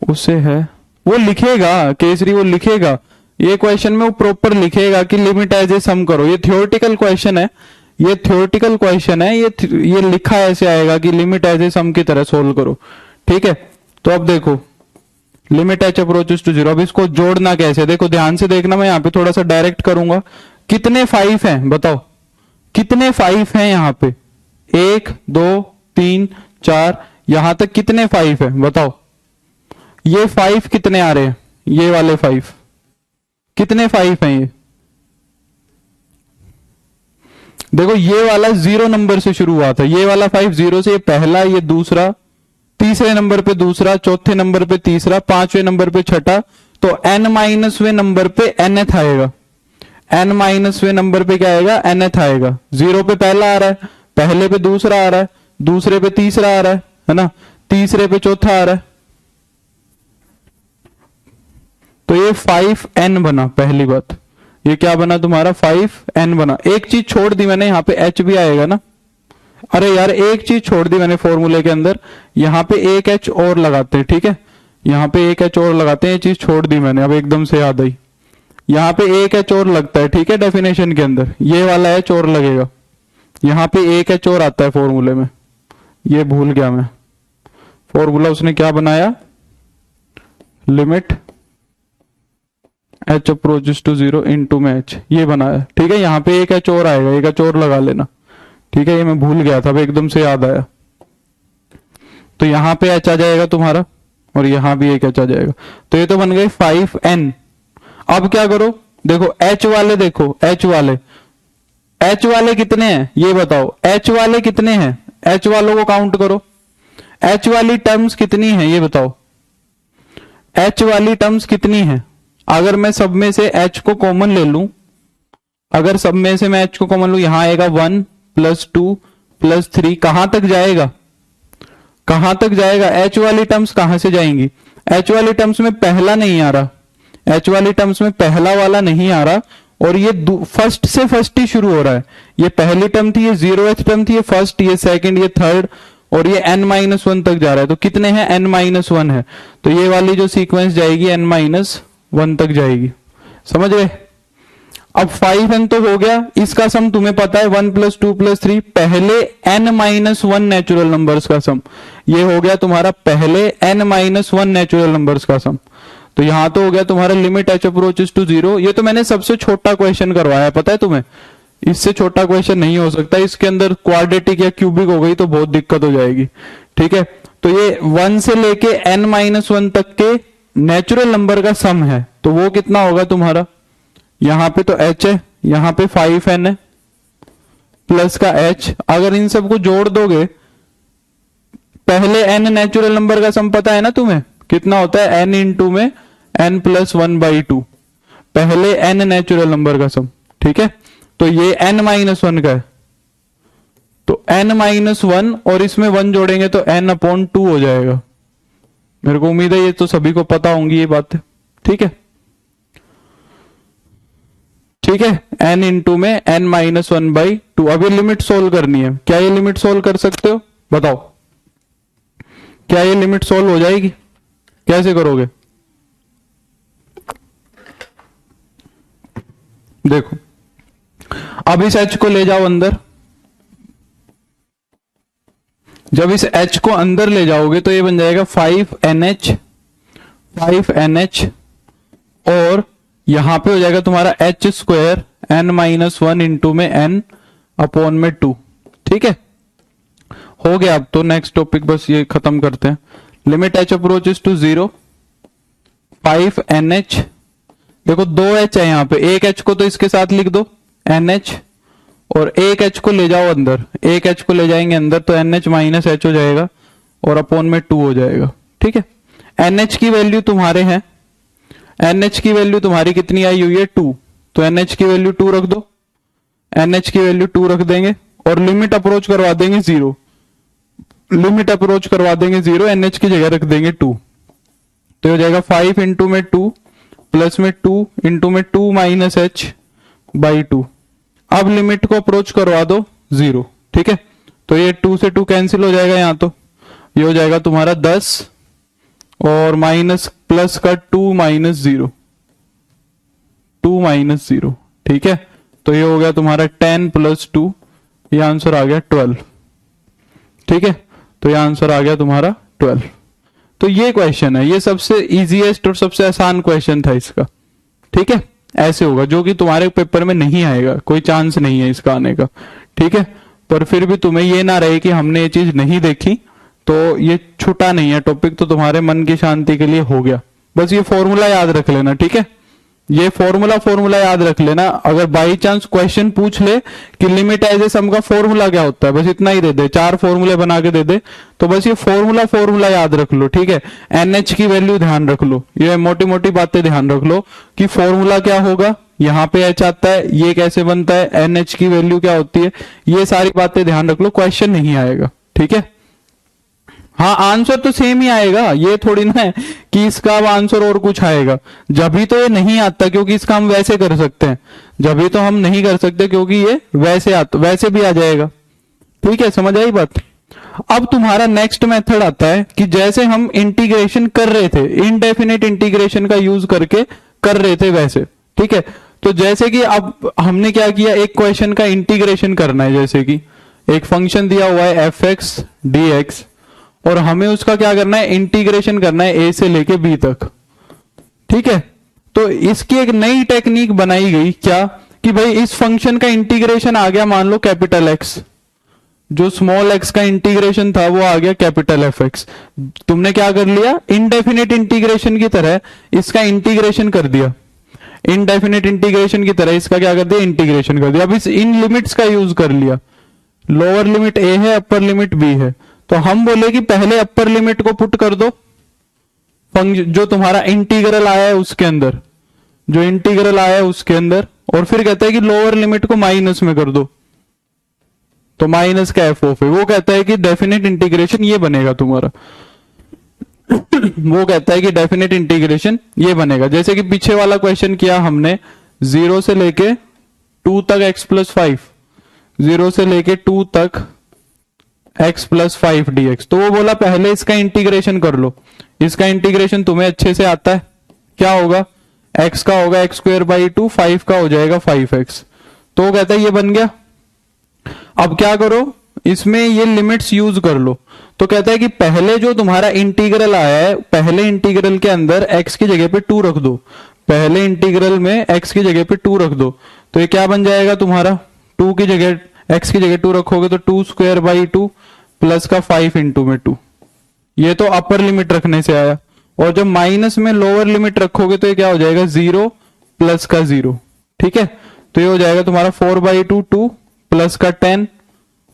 उसे है वो लिखेगा केसरी, वो लिखेगा ये क्वेश्चन में, वो प्रॉपर लिखेगा कि लिमिट एज ए सम करो। ये थियोरेटिकल क्वेश्चन है, ये थियोरेटिकल क्वेश्चन है, ये लिखा ऐसे आएगा कि लिमिट एज ए सम की तरह सोल्व करो, ठीक है। तो अब देखो लिमिट h अप्रोचेस टू 0, अब इसको जोड़ना कैसे, देखो ध्यान से देखना, मैं यहाँ पे थोड़ा सा डायरेक्ट करूंगा। कितने 5 हैं बताओ, कितने 5 हैं यहाँ पे, 1 2 3 4, यहां तक कितने 5 है बताओ। ये 5 कितने आ रहे हैं, ये वाले 5 कितने 5 हैं, ये देखो ये वाला 0 नंबर से शुरू हुआ था, ये वाला 5 0 से, ये पहला, ये दूसरा, तीसरे नंबर पे दूसरा, चौथे नंबर पे तीसरा, पांचवें नंबर पे छठा, तो n-वें नंबर पे nth आएगा, n-वें नंबर पे क्या आएगा, nth आएगा। 0 पे पहला आ रहा है, पहले पे दूसरा आ रहा है, दूसरे पे तीसरा आ रहा है ना, तीसरे पे चौथा आ रहा है, तो ये 5n बना। पहली बात ये क्या बना तुम्हारा, 5n बना। एक चीज छोड़ दी मैंने, यहाँ पे h भी आएगा ना, अरे यार एक चीज छोड़ दी मैंने फॉर्मूले के अंदर, यहाँ पे एक h और लगाते हैं, ठीक है, यहाँ पे एक h और लगाते हैं, ये चीज छोड़ दी मैंने, अब एकदम से याद आई, यहाँ पे एक h और लगता है, ठीक है, डेफिनेशन के अंदर ये वाला h और लगेगा, यहाँ पे एक h और आता है फॉर्मूले में, ये भूल गया मैं, फॉर्मूला उसने क्या बनाया, limit h approaches to 0 into में h, ये बनाया, ठीक है। यहाँ पे एक h और आएगा, एक h और लगा लेना, ठीक है, ये मैं भूल गया था, अब एकदम से याद आया। तो यहां पे h आ जाएगा तुम्हारा और यहां भी एक h आ जाएगा, तो ये तो बन गए 5n। अब क्या करो, देखो h वाले, देखो h वाले कितने हैं ये बताओ, h वाले कितने हैं, h वालों को काउंट करो, h वाली टर्म्स कितनी है ये बताओ, h वाली टर्म्स कितनी है। अगर मैं सब में से h को कॉमन ले लूं, अगर सब में से मैं h को कॉमन लूं, यहां आएगा 1 प्लस 2 प्लस 3, कहां तक जाएगा, कहां तक जाएगा, h वाली टर्म्स कहां से जाएंगी, एच वाली टर्म्स में पहला नहीं आ रहा, एच वाली टर्म्स में पहला वाला नहीं आ रहा, और ये फर्स्ट से फर्स्ट ही शुरू हो रहा है। ये पहली टर्म थी, ये 0th टर्म थी, ये फर्स्ट, ये सेकंड, ये थर्ड, और ये n-1 तक जा रहा है। तो कितने हैं? n-1 है, तो ये वाली जो सीक्वेंस जाएगी n-1 तक जाएगी। समझ गए? अब 5n तो हो गया, इसका सम तुम्हें पता है 1 + 2 + 3, पहले n-1 नेचुरल नंबर्स का सम। ये हो गया तुम्हारा पहले n-1 नेचुरल नंबर्स का सम। तो यहां तो हो गया तुम्हारा लिमिट h अप्रोचेस टू 0। ये तो मैंने सबसे छोटा क्वेश्चन करवाया, पता है तुम्हें, इससे छोटा क्वेश्चन नहीं हो सकता। इसके अंदर क्वाड्रेटिक या क्यूबिक हो गई तो बहुत दिक्कत हो जाएगी। ठीक है, तो ये 1 से लेके n-1 तक के नेचुरल नंबर का सम है, तो वो कितना होगा तुम्हारा? यहां पे तो h है, यहां पे 5n है, प्लस का h। अगर इन सबको जोड़ दोगे, पहले n नेचुरल नंबर का सम पता है ना तुम्हें, कितना होता है? n इंटू में n + 1/2, पहले n नेचुरल नंबर का सम। ठीक है, तो ये n-1 का है, तो n-1 और इसमें 1 जोड़ेंगे तो n/2 हो जाएगा। मेरे को उम्मीद है ये तो सभी को पता होंगी ये बातें। ठीक है, ठीक है, n इंटू में n-1/2। अब ये लिमिट सोल्व करनी है। क्या ये लिमिट सोल्व कर सकते हो? बताओ, क्या ये लिमिट सोल्व हो जाएगी? कैसे करोगे? देखो, अब इस h को ले जाओ अंदर। जब इस h को अंदर ले जाओगे तो ये बन जाएगा 5NH, 5NH, और यहां पे हो जाएगा तुम्हारा h² n-1 इंटू में n/2। ठीक है, हो गया। अब तो नेक्स्ट टॉपिक बस ये खत्म करते हैं। Limit h approaches to 0, 5NH। देखो 2 h है यहां पे, एक h को तो इसके साथ लिख दो NH, और एक h को ले जाओ अंदर, एक h को ले जाएंगे अंदर तो NH - h हो जाएगा और अपॉन में 2 हो जाएगा। ठीक है, NH की वैल्यू तुम्हारे हैं, NH की वैल्यू तुम्हारी कितनी आई हुई है? 2, तो NH की वैल्यू 2 रख दो, NH की वैल्यू 2 रख देंगे, और लिमिट अप्रोच करवा देंगे 0, लिमिट अप्रोच करवा देंगे 0, NH की जगह रख देंगे 2, तो हो जाएगा 5 इंटू में 2 प्लस में 2 इंटू में 2 - h/2। अब लिमिट को अप्रोच करवा दो 0। ठीक है, तो ये 2 से 2 कैंसिल हो जाएगा, यहां तो ये हो जाएगा तुम्हारा 10, और माइनस प्लस का 2 - 0, 2 - 0। ठीक है, तो ये हो गया तुम्हारा 10 + 2, ये आंसर आ गया 12। ठीक है, तो ये आंसर आ गया तुम्हारा 12। तो ये क्वेश्चन है, ये सबसे इजीएस्ट और सबसे आसान क्वेश्चन था इसका। ठीक है, ऐसे होगा, जो कि तुम्हारे पेपर में नहीं आएगा, कोई चांस नहीं है इसका आने का। ठीक है, पर फिर भी तुम्हें ये ना रहे कि हमने ये चीज नहीं देखी, तो ये छूटा नहीं है टॉपिक, तो तुम्हारे मन की शांति के लिए हो गया। बस ये फॉर्मूला याद रख लेना। ठीक है, ये फॉर्मूला याद रख लेना। अगर बाई चांस क्वेश्चन पूछ ले कि लिमिट एज ए सम का फॉर्मूला क्या होता है, बस इतना ही दे दे, 4 फॉर्मूले बना के दे दे, तो बस ये फॉर्मूला याद रख लो। ठीक है, NH की वैल्यू ध्यान रख लो, ये मोटी मोटी बातें ध्यान रख लो कि फॉर्मूला क्या होगा, यहाँ पे H आता है, ये कैसे बनता है, NH की वैल्यू क्या होती है, ये सारी बातें ध्यान रख लो, क्वेश्चन नहीं आएगा। ठीक है, हाँ आंसर तो सेम ही आएगा, ये थोड़ी ना है कि इसका अब आंसर और कुछ आएगा। जब भी तो ये नहीं आता क्योंकि इसका हम वैसे कर सकते हैं, जब भी तो हम नहीं कर सकते क्योंकि ये वैसे भी आ जाएगा। ठीक है, समझ आई बात। अब तुम्हारा नेक्स्ट मेथड आता है कि जैसे हम इंटीग्रेशन कर रहे थे, इनडेफिनेट इंटीग्रेशन का यूज करके कर रहे थे वैसे। ठीक है, तो जैसे कि अब हमने क्या किया, एक क्वेश्चन का इंटीग्रेशन करना है, जैसे कि एक फंक्शन दिया हुआ है f(x) dx, और हमें उसका क्या करना है, इंटीग्रेशन करना है a से लेके b तक। ठीक है, तो इसकी एक नई टेक्निक बनाई गई, क्या कि भाई इस फंक्शन का इंटीग्रेशन आ गया, मान लो कैपिटल X, जो स्मॉल x का इंटीग्रेशन था वो आ गया कैपिटल Fx। तुमने क्या कर लिया, इनडेफिनेट इंटीग्रेशन की तरह इसका इंटीग्रेशन कर दिया, इनडेफिनेट इंटीग्रेशन की तरह इसका क्या कर दिया, इंटीग्रेशन कर दिया। अब इस इन लिमिट्स का यूज कर लिया, लोअर लिमिट a है, अपर लिमिट b है, तो हम बोले कि पहले अपर लिमिट को पुट कर दो जो तुम्हारा इंटीग्रल आया है उसके अंदर, जो इंटीग्रल आया है उसके अंदर, और फिर कहता है कि लोअर लिमिट को माइनस में कर दो, तो माइनस का f ऑफ है। वो कहता है कि डेफिनेट इंटीग्रेशन ये बनेगा तुम्हारा। वो कहता है कि डेफिनेट इंटीग्रेशन ये बनेगा, जैसे कि पीछे वाला क्वेश्चन किया हमने 0 से लेके 2 तक x प्लस 5, 0 से लेके 2 तक x प्लस 5 dx। तो वो बोला पहले इसका इंटीग्रेशन कर लो। इसका इंटीग्रेशन तुम्हें अच्छे से आता है, क्या होगा, x का होगा x स्क्वायर बाई 2, 5 का हो जाएगा 5x। तो वो कहता है ये बन गया। अब क्या करो, इसमें ये लिमिट्स यूज कर लो। तो कहता है कि पहले जो तुम्हारा इंटीग्रल आया है, पहले इंटीग्रल के अंदर x की जगह पे 2 रख दो, पहले इंटीग्रल में x की जगह पे 2 रख दो। तो ये क्या बन जाएगा तुम्हारा, 2 की जगह x की जगह 2 रखोगे तो 2 स्क्वायर बाई 2 प्लस का 5 इंटू में 2। ये तो अपर लिमिट रखने से आया। और जब माइनस में लोअर लिमिट रखोगे तो ये क्या हो जाएगा, 0 प्लस का 0। ठीक है, तो ये हो जाएगा तुम्हारा 4 बाई 2 2 प्लस का 10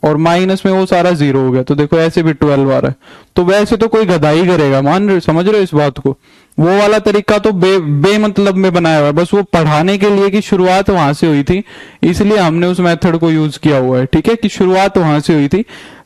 और माइनस में वो सारा 0 हो गया। तो देखो ऐसे भी 12 आ रहा है। तो वैसे तो कोई गधाई करेगा, मान रहे, समझ रहे हो इस बात को। वो वाला तरीका तो बेमतलब में बनाया हुआ है, बस वो पढ़ाने के लिए कि शुरुआत वहां से हुई थी, इसलिए हमने उस मेथड को यूज किया हुआ है। ठीक है, कि शुरुआत वहां से हुई थी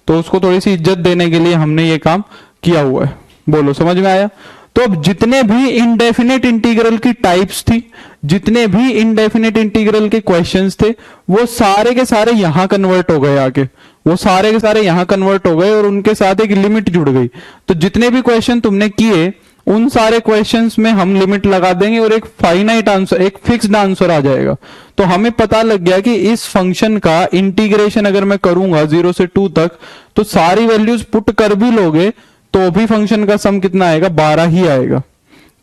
तो उसको थोड़ी सी इज्जत देने के लिए हमने ये काम किया हुआ है। बोलो समझ में आया। तो अब जितने भी इनडेफिनेट इंटीग्रल की टाइप्स थी, जितने भी इनडेफिनेट इंटीग्रल के क्वेश्चंस थे, वो सारे के सारे यहां कन्वर्ट हो गए आके, वो सारे के सारे यहां कन्वर्ट हो गए और उनके साथ एक लिमिट जुड़ गई। तो जितने भी क्वेश्चन तुमने किए उन सारे क्वेश्चंस में हम लिमिट लगा देंगे और एक फाइनाइट आंसर, एक फिक्स्ड आंसर आ जाएगा। तो हमें पता लग गया कि इस फंक्शन का इंटीग्रेशन अगर मैं करूंगा 0 से 2 तक, तो सारी वैल्यूज पुट कर भी लोगे तो भी फंक्शन का सम कितना आएगा, 12 ही आएगा।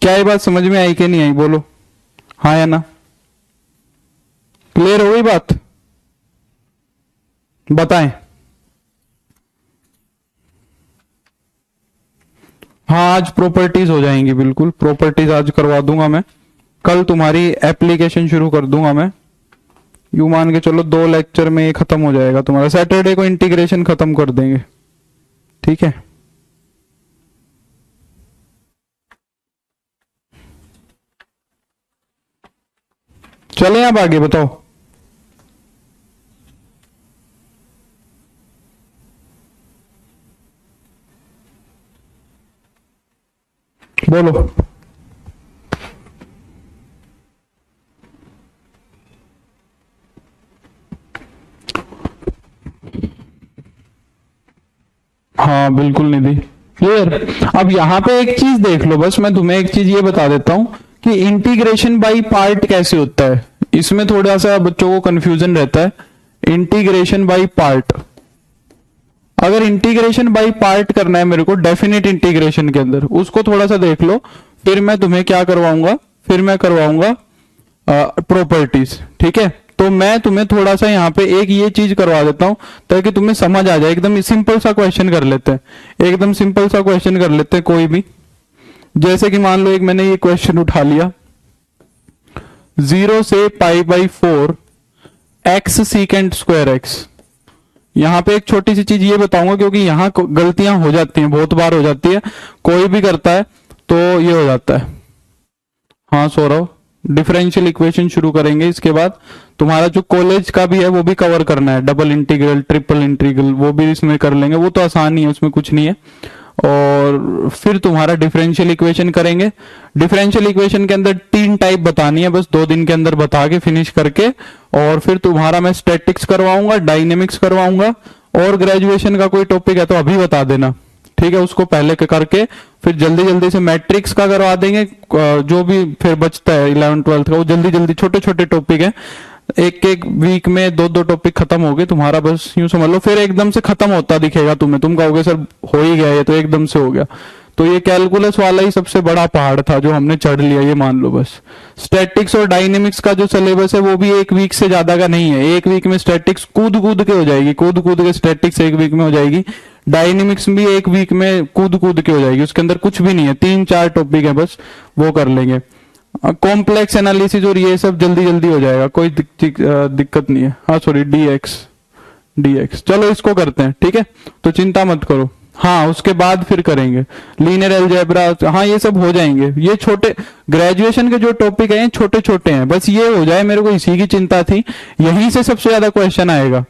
क्या ये बात समझ में आई कि नहीं आई, बोलो हाँ या ना। क्लियर हो गई बात, बताएं। हाँ आज प्रॉपर्टीज हो जाएंगी, बिल्कुल प्रॉपर्टीज आज करवा दूंगा मैं। कल तुम्हारी एप्लीकेशन शुरू कर दूंगा मैं। यू मान के चलो 2 लेक्चर में ये खत्म हो जाएगा तुम्हारा। सैटरडे को इंटीग्रेशन खत्म कर देंगे। ठीक है, चले अब आगे बताओ। बोलो हाँ बिल्कुल निधि, क्लियर। अब यहां पे एक चीज देख लो, बस मैं तुम्हें एक चीज ये बता देता हूं कि इंटीग्रेशन बाय पार्ट कैसे होता है। इसमें थोड़ा सा बच्चों को कंफ्यूजन रहता है। इंटीग्रेशन बाय पार्ट, अगर इंटीग्रेशन बाय पार्ट करना है मेरे को डेफिनेट इंटीग्रेशन के अंदर, उसको थोड़ा सा देख लो, फिर मैं तुम्हें क्या करवाऊंगा, फिर मैं करवाऊंगा प्रॉपर्टीज। ठीक है, तो मैं तुम्हें थोड़ा सा यहाँ पे एक ये चीज करवा देता हूं ताकि तुम्हें समझ आ जाए। एकदम सिंपल सा क्वेश्चन कर लेते हैं, एकदम सिंपल सा क्वेश्चन कर लेते हैं कोई भी। जैसे कि मान लो एक मैंने ये क्वेश्चन उठा लिया, 0 से π/4 x सीकेंट स्क्वायर x। यहां पे एक छोटी सी चीज ये बताऊंगा क्योंकि यहां गलतियां हो जाती हैं, बहुत बार हो जाती है, कोई भी करता है तो ये हो जाता है। हाँ सौरभ, डिफरेंशियल इक्वेशन शुरू करेंगे, इसके बाद तुम्हारा जो कॉलेज का भी है वो भी कवर करना है, डबल इंटीग्रल, ट्रिपल इंटीग्रल, वो भी इसमें कर लेंगे, वो तो आसान ही है, उसमें कुछ नहीं है। और फिर तुम्हारा डिफरेंशियल इक्वेशन करेंगे। डिफरेंशियल इक्वेशन के अंदर 3 टाइप बतानी है, बस 2 दिन के अंदर बता के फिनिश करके। और फिर तुम्हारा मैं स्टैटिक्स करवाऊंगा, डायनेमिक्स करवाऊंगा, और ग्रेजुएशन का कोई टॉपिक है तो अभी बता देना। ठीक है, उसको पहले करके फिर जल्दी जल्दी से मैट्रिक्स का करवा देंगे। जो भी फिर बचता है 11 12 का, वो जल्दी जल्दी छोटे छोटे टॉपिक है, एक एक वीक में 2 टॉपिक खत्म हो गए तुम्हारा, बस यूं समझ लो। फिर एकदम से खत्म होता दिखेगा तुम्हें, तुम कहोगे सर हो ही गया ये तो, एकदम से हो गया। तो ये कैलकुलस वाला ही सबसे बड़ा पहाड़ था जो हमने चढ़ लिया, ये मान लो बस। स्टैटिक्स और डायनेमिक्स का जो सिलेबस है वो भी 1 वीक से ज्यादा का नहीं है। 1 वीक में स्टैटिक्स कूद कूद के हो जाएगी, कूद कूद के स्टैटिक्स 1 वीक में हो जाएगी। डायनेमिक्स भी 1 वीक में कूद कूद के हो जाएगी, उसके अंदर कुछ भी नहीं है, 3-4 टॉपिक है बस, वो कर लेंगे। कॉम्प्लेक्स एनालिसिस और ये सब जल्दी जल्दी हो जाएगा, कोई दिक्कत नहीं है। हाँ सॉरी, डीएक्स चलो इसको करते हैं। ठीक है, तो चिंता मत करो। हाँ उसके बाद फिर करेंगे लीनियर अलजेब्रा, हाँ ये सब हो जाएंगे। ये छोटे ग्रेजुएशन के जो टॉपिक हैं छोटे छोटे हैं, बस ये हो जाए, मेरे को इसी की चिंता थी। यहीं से सबसे ज्यादा क्वेश्चन आएगा।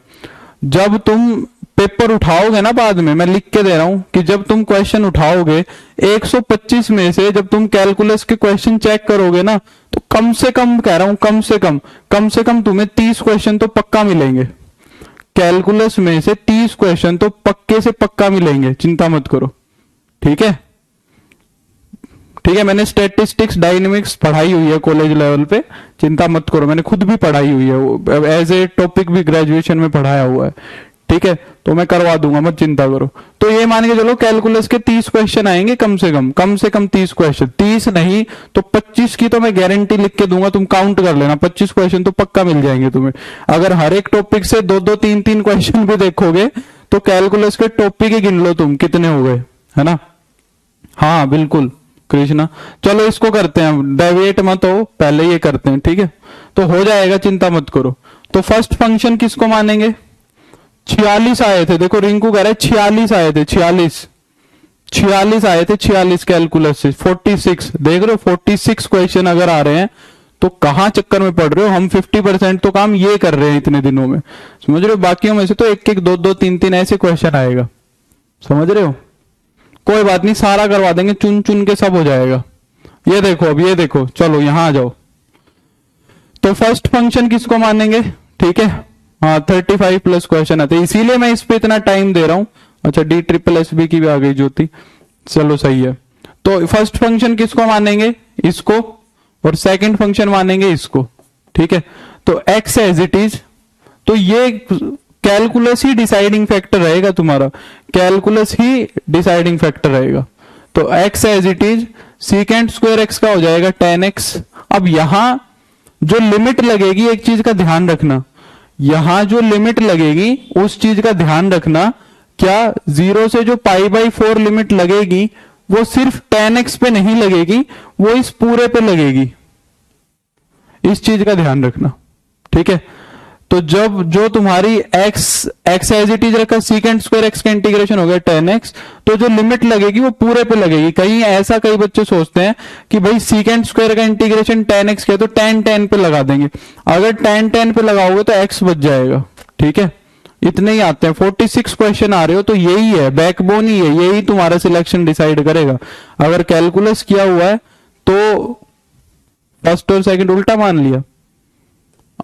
जब तुम पेपर उठाओगे ना बाद में, मैं लिख के दे रहा हूं कि जब तुम क्वेश्चन उठाओगे 125 में से जब तुम कैलकुलस के क्वेश्चन चेक करोगे ना, तो कम से कम कह रहा हूं, कम से कम तुम्हें 30 क्वेश्चन तो पक्का मिलेंगे। कैलकुलस में से 30 क्वेश्चन तो पक्के से पक्का मिलेंगे, चिंता मत करो। ठीक है, ठीक है। मैंने स्टैटिस्टिक्स डायनेमिक्स पढ़ाई हुई है कॉलेज लेवल पे, चिंता मत करो, मैंने खुद भी पढ़ाई हुई है, एज ए टॉपिक भी ग्रेजुएशन में पढ़ाया हुआ है। ठीक है, तो मैं करवा दूंगा, मत चिंता करो। तो ये मान के चलो कैलकुलस के 30 क्वेश्चन आएंगे कम से कम 30 क्वेश्चन, 30 नहीं तो 25 की तो मैं गारंटी लिख के दूंगा, तुम काउंट कर लेना, 25 क्वेश्चन तो पक्का मिल जाएंगे तुम्हें। अगर हर एक टॉपिक से 2-2 3-3 क्वेश्चन भी देखोगे तो कैलकुलस के टॉपिक ही गिन लो तुम कितने हो गए, है ना। हाँ बिल्कुल कृष्णा, चलो इसको करते हैं, डेविएट मत हो, पहले ये करते हैं। ठीक है, तो हो जाएगा, चिंता मत करो। तो फर्स्ट फंक्शन किसको मानेंगे? 46 आए थे, देखो रिंकू कह रहा है 46 आए थे, 46 आए थे, 46 कैलकुलस से 46, देख रहे हो 46 क्वेश्चन अगर आ रहे हैं तो कहां चक्कर में पड़ रहे हो, हम 50% तो काम ये कर रहे हैं इतने दिनों में, समझ रहे हो। बाकियों में से तो 1-1, 2-2, 3-3 ऐसे क्वेश्चन आएगा, समझ रहे हो। कोई बात नहीं, सारा करवा देंगे, चुन चुन के सब हो जाएगा। ये देखो, अब ये देखो, चलो यहां आ जाओ। तो फर्स्ट फंक्शन किसको मानेंगे? ठीक है, हाँ 35 प्लस क्वेश्चन आते, इसीलिए मैं इस पे इतना टाइम दे रहा हूं। अच्छा, DSSB की भी आ गई ज्योति, चलो सही है। तो फर्स्ट फंक्शन किसको मानेंगे? इसको, और सेकंड फंक्शन मानेंगे इसको। ठीक है, तो x एज इट इज, तो ये कैलकुलस ही डिसाइडिंग फैक्टर रहेगा तुम्हारा, कैलकुलस ही डिसाइडिंग फैक्टर रहेगा। तो x as it is, secant square x का हो जाएगा 10x। अब यहां जो लिमिट लगेगी, एक चीज का ध्यान रखना, यहां जो लिमिट लगेगी उस चीज का ध्यान रखना, क्या 0 से जो π/4 लिमिट लगेगी वो सिर्फ 10x पे नहीं लगेगी, वो इस पूरे पे लगेगी, इस चीज का ध्यान रखना। ठीक है, तो जब जो तुम्हारी x एज इट इज रखा, सीकेंट स्क्वायर x का इंटीग्रेशन हो गया 10x, तो जो लिमिट लगेगी वो पूरे पे लगेगी। कई बच्चे सोचते हैं कि भाई सीकेंट स्क्वायर का इंटीग्रेशन 10x किया तो tan पे लगा देंगे, अगर tan पे लगाओगे तो x बच जाएगा। ठीक है, इतने ही आते हैं, 46 क्वेश्चन आ रहे हो तो यही है, बैकबोन ही है, यही तुम्हारा सिलेक्शन डिसाइड करेगा। अगर कैलकुलस किया हुआ है तो फर्स्ट और सेकंड उल्टा मान लिया,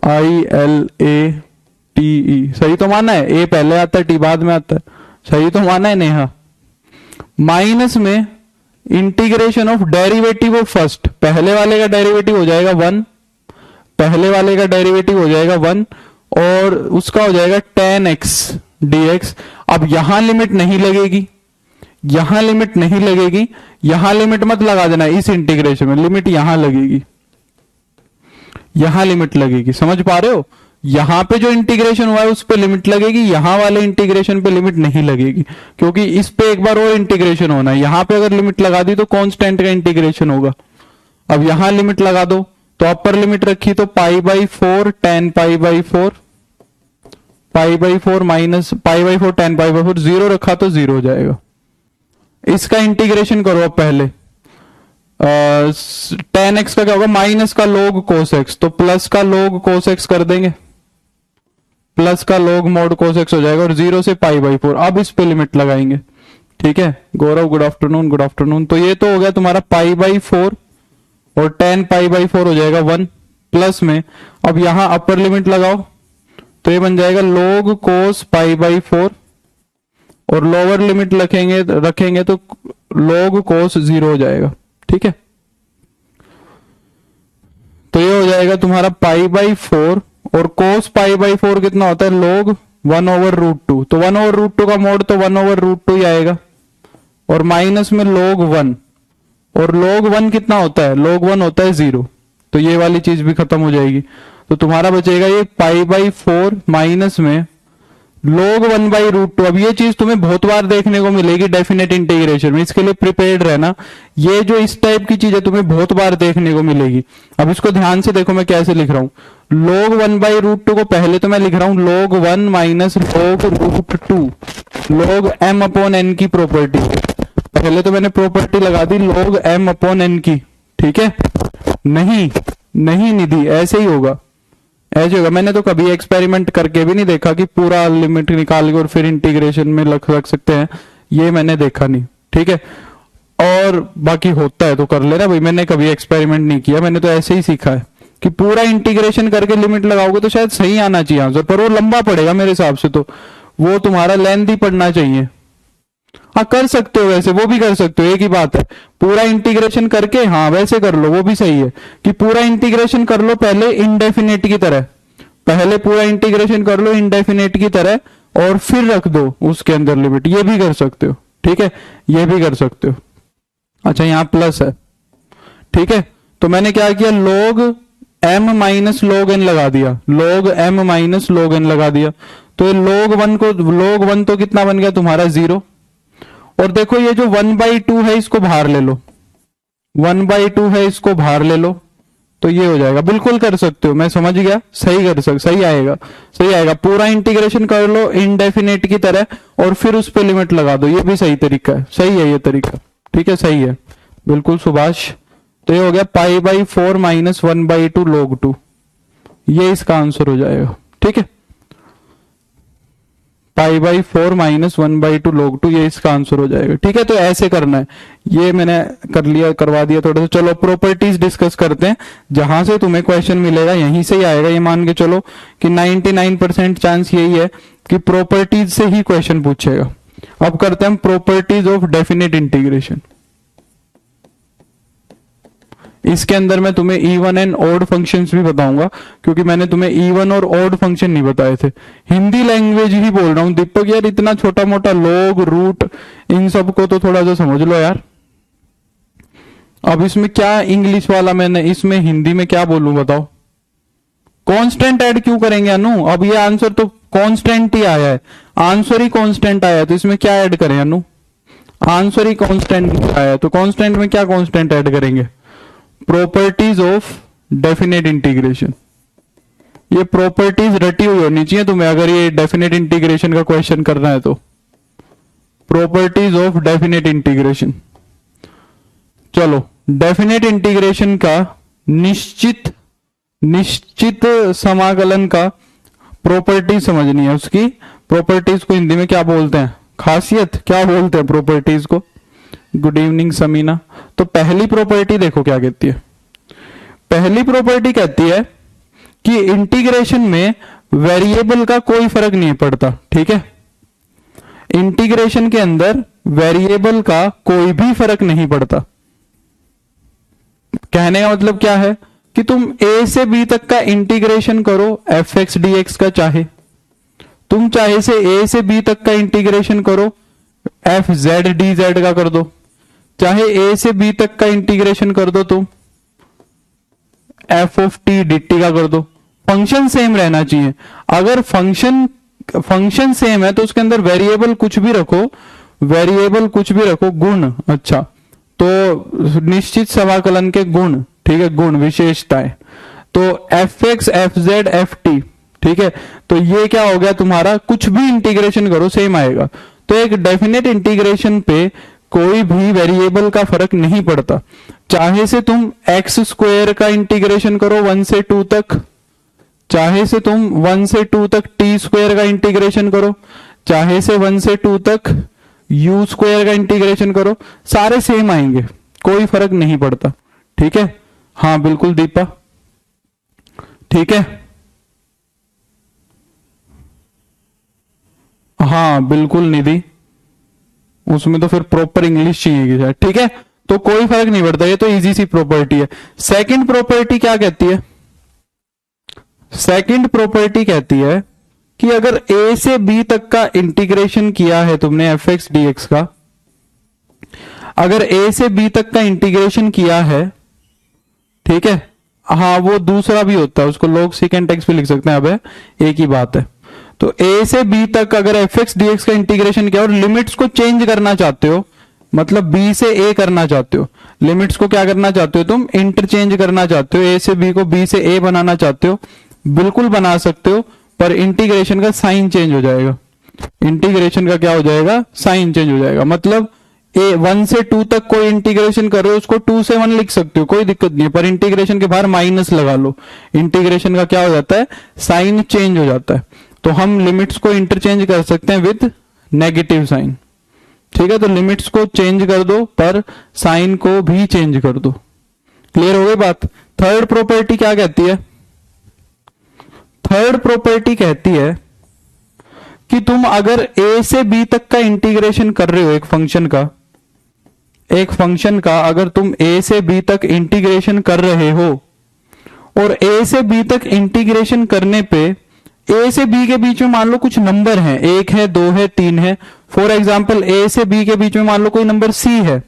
ILATE, सही तो माना है, ए पहले आता है टी बाद में आता है, सही तो माना है नेहा। माइनस में integration of derivative of first, पहले वाले का डेरिवेटिव हो जाएगा 1, पहले वाले का डेरिवेटिव हो जाएगा 1, और उसका हो जाएगा 10x dx। अब यहां लिमिट नहीं लगेगी, यहां लिमिट नहीं लगेगी, यहां लिमिट मत लगा देना, इस इंटीग्रेशन में लिमिट यहां लगेगी, यहां लिमिट लगेगी, समझ पा रहे हो। यहां पे जो इंटीग्रेशन हुआ है उस पे लिमिट लगेगी, यहां वाले इंटीग्रेशन पे लिमिट नहीं लगेगी, क्योंकि इस पे एक बार और इंटीग्रेशन होना है। यहां पे अगर लिमिट लगा दी तो कांस्टेंट का इंटीग्रेशन होगा। अब यहां लिमिट लगा दो, तो अपर लिमिट रखी तो π/4 tan π/4, π/4 माइनस π/4 tan π/4, 0 रखा तो 0 हो जाएगा। इसका इंटीग्रेशन करो अब पहले, tan x का क्या होगा, माइनस का log cos x, तो प्लस का log cos x कर देंगे, प्लस का log mod cos x हो जाएगा, और 0 से π/4। अब इस पे लिमिट लगाएंगे। ठीक है, गौरव गुड आफ्टरनून, गुड आफ्टरनून। तो ये तो हो गया तुम्हारा π/4, और tan π/4 हो जाएगा 1, प्लस में अब यहां अपर लिमिट लगाओ, तो ये बन जाएगा log cos π/4, और लोअर लिमिट रखेंगे तो log cos 0 हो जाएगा। ठीक है, तो ये हो जाएगा तुम्हारा π/4, और cos π/4 कितना होता है, log 1/√2, तो 1/√2 का मोड तो 1/√2 ही आएगा, और माइनस में log 1, और log 1 कितना होता है, log 1 होता है 0, तो ये वाली चीज भी खत्म हो जाएगी। तो तुम्हारा बचेगा ये π/4 माइनस में log 1/√2। अब ये चीज तुम्हें बहुत बार देखने को मिलेगी डेफिनेट इंटीग्रेशन में, इसके लिए प्रिपेयर्ड रहना। ये जो इस टाइप की चीज है तुम्हें बहुत बार देखने को मिलेगी। अब इसको ध्यान से देखो मैं कैसे लिख रहा हूं, log 1/√2 को पहले तो मैं लिख रहा हूं log 1 minus log√2, log m/n की प्रॉपर्टी, पहले तो मैंने प्रॉपर्टी लगा दी log m/n की। ठीक है, नहीं निधि, ऐसे ही होगा, ऐसे होगा। मैंने तो कभी एक्सपेरिमेंट करके भी नहीं देखा कि पूरा लिमिट निकाल के और फिर इंटीग्रेशन में रख सकते हैं, ये मैंने देखा नहीं, ठीक है। और बाकी होता है तो कर लेना भाई, मैंने कभी एक्सपेरिमेंट नहीं किया, मैंने तो ऐसे ही सीखा है कि पूरा इंटीग्रेशन करके लिमिट लगाओगे तो शायद सही आना चाहिए आंसर, पर वो लंबा पड़ेगा मेरे हिसाब से, तो वो तुम्हारा लेंथी पड़ना चाहिए। हाँ कर सकते हो, वैसे वो भी कर सकते हो, एक ही बात है। पूरा इंटीग्रेशन करके, हाँ वैसे कर लो, वो भी सही है कि पूरा इंटीग्रेशन कर लो पहले इनडेफिनेट की तरह, पहले पूरा इंटीग्रेशन कर लो इनडेफिनेट की तरह और फिर रख दो उसके अंदर लिमिट, ये भी कर सकते हो, ठीक है, ये भी कर सकते हो। अच्छा यहाँ प्लस है, ठीक है, तो मैंने क्या किया, log m minus log n लगा दिया, log m minus log n लगा दिया, तो ये log 1 तो कितना बन गया तुम्हारा 0। और देखो ये जो 1/2 है इसको बाहर ले लो, 1/2 है इसको बाहर ले लो, तो ये हो जाएगा। बिल्कुल कर सकते हो, मैं समझ गया, सही आएगा, सही आएगा। पूरा इंटीग्रेशन कर लो इनडेफिनेट की तरह और फिर उस पर लिमिट लगा दो, ये भी सही तरीका है, सही है ये तरीका, ठीक है, सही है बिल्कुल सुभाष। तो ये हो गया π/4 माइनस 1/2 log 2, ये इसका आंसर हो जाएगा, ठीक है, π/4 माइनस 1/2 log 2, ये इसका आंसर हो जाएगा, ठीक है। तो ऐसे करना है, ये मैंने करवा दिया थोड़ा सा। चलो प्रॉपर्टीज डिस्कस करते हैं, जहां से तुम्हें क्वेश्चन मिलेगा यहीं से ही आएगा, ये मान के चलो कि 99% चांस यही है कि प्रॉपर्टीज से ही क्वेश्चन पूछेगा। अब करते हैं हम प्रॉपर्टीज ऑफ डेफिनेट इंटीग्रेशन। इसके अंदर मैं तुम्हें इवन एंड ऑड फंक्शंस भी बताऊंगा, क्योंकि मैंने तुम्हें इवन और ऑड फंक्शन नहीं बताए थे। हिंदी लैंग्वेज ही बोल रहा हूं दीपक यार, इतना छोटा मोटा लॉग रूट इन सब को तो थोड़ा सा समझ लो यार। अब इसमें क्या इंग्लिश वाला, मैंने इसमें हिंदी में क्या बोलूं बताओ। कांस्टेंट ऐड क्यों करेंगे अनु, अब ये आंसर तो कांस्टेंट ही आया है, आंसर ही कांस्टेंट आया है, तो इसमें क्या ऐड करें अनु, आंसर ही कांस्टेंट आया है, तो कांस्टेंट में क्या कांस्टेंट ऐड करेंगे, प्रॉपर्टीज ऑफ डेफिनेट इंटीग्रेशन। ये प्रॉपर्टीज रटी हुई होनी चाहिए तुम्हें अगर ये डेफिनेट इंटीग्रेशन का क्वेश्चन करना है तो। प्रॉपर्टीज ऑफ डेफिनेट इंटीग्रेशन, चलो डेफिनेट इंटीग्रेशन का निश्चित समाकलन का प्रॉपर्टीज समझनी है। उसकी प्रॉपर्टीज को हिंदी में क्या बोलते हैं, खासियत क्या बोलते हैं प्रॉपर्टीज को। Good evening Sameena. तो पहली प्रॉपर्टी देखो क्या कहती है, पहली प्रॉपर्टी कहती है कि इंटीग्रेशन में वेरिएबल का कोई फर्क नहीं पड़ता, ठीक है, इंटीग्रेशन के अंदर वेरिएबल का कोई भी फर्क नहीं पड़ता। कहने का मतलब क्या है कि तुम a से b तक का इंटीग्रेशन करो fx dx का, चाहे तुम चाहे से a से b तक का इंटीग्रेशन करो fz dz का कर दो, चाहे a से b तक का इंटीग्रेशन कर दो तुम f ऑफ t dt का कर दो, फंक्शन सेम रहना चाहिए। अगर फंक्शन सेम है तो उसके अंदर वेरिएबल कुछ भी रखो, गुण, अच्छा तो निश्चित समाकलन के गुण, ठीक है, गुण विशेषताएं, तो fx fz ft, ठीक है, तो ये क्या हो गया तुम्हारा, कुछ भी इंटीग्रेशन करो सेम आएगा। तो एक डेफिनेट इंटीग्रेशन पे कोई भी वेरिएबल का फर्क नहीं पड़ता, चाहे से तुम एक्स स्क्वायर का इंटीग्रेशन करो 1 से 2 तक, चाहे से तुम 1 से 2 तक टी स्क्वायर का इंटीग्रेशन करो, चाहे से 1 से 2 तक यू स्क्वायर का इंटीग्रेशन करो, सारे सेम आएंगे, कोई फर्क नहीं पड़ता, ठीक है। हाँ बिल्कुल दीपा, ठीक है, हाँ बिल्कुल निधि, उसमें तो फिर प्रॉपर इंग्लिश चाहिए, ठीक है, तो कोई फर्क नहीं पड़ता, ये तो इजी सी प्रॉपर्टी है। सेकंड प्रॉपर्टी क्या कहती है, सेकंड प्रॉपर्टी कहती है कि अगर a से b तक का इंटीग्रेशन किया है तुमने fx dx का, अगर a से b तक का इंटीग्रेशन किया है, ठीक है, हाँ वो दूसरा भी होता है, उसको log secant x भी लिख सकते हैं, अब एक ही बात है। तो a से b तक अगर fx dx का इंटीग्रेशन किया और लिमिट्स को चेंज करना चाहते हो, मतलब b से a करना चाहते हो, लिमिट्स को क्या करना चाहते हो तुम, इंटरचेंज करना चाहते हो, a से b को b से a बनाना चाहते हो, बिल्कुल बना सकते हो, पर इंटीग्रेशन का साइन चेंज हो जाएगा, इंटीग्रेशन का क्या हो जाएगा, साइन चेंज हो जाएगा। मतलब 1 से 2 तक कोई इंटीग्रेशन कर रहे हो उसको 2 से 1 लिख सकते हो, कोई दिक्कत नहीं है, पर इंटीग्रेशन के बाहर माइनस लगा लो, इंटीग्रेशन का क्या हो जाता है, साइन चेंज हो जाता है। तो हम लिमिट्स को इंटरचेंज कर सकते हैं विद नेगेटिव साइन, ठीक है। तो लिमिट्स को चेंज कर दो पर साइन को भी चेंज कर दो। क्लियर हो गई बात। थर्ड प्रॉपर्टी क्या कहती है, थर्ड प्रॉपर्टी कहती है कि तुम अगर a से b तक का इंटीग्रेशन कर रहे हो एक फंक्शन का अगर तुम a से b तक इंटीग्रेशन कर रहे हो और a से b तक इंटीग्रेशन करने पे a से b के बीच में मान लो कुछ नंबर हैं, 1 है 2 है 3 है, फॉर एग्जाम्पल a से b के बीच में मान लो कोई नंबर c है,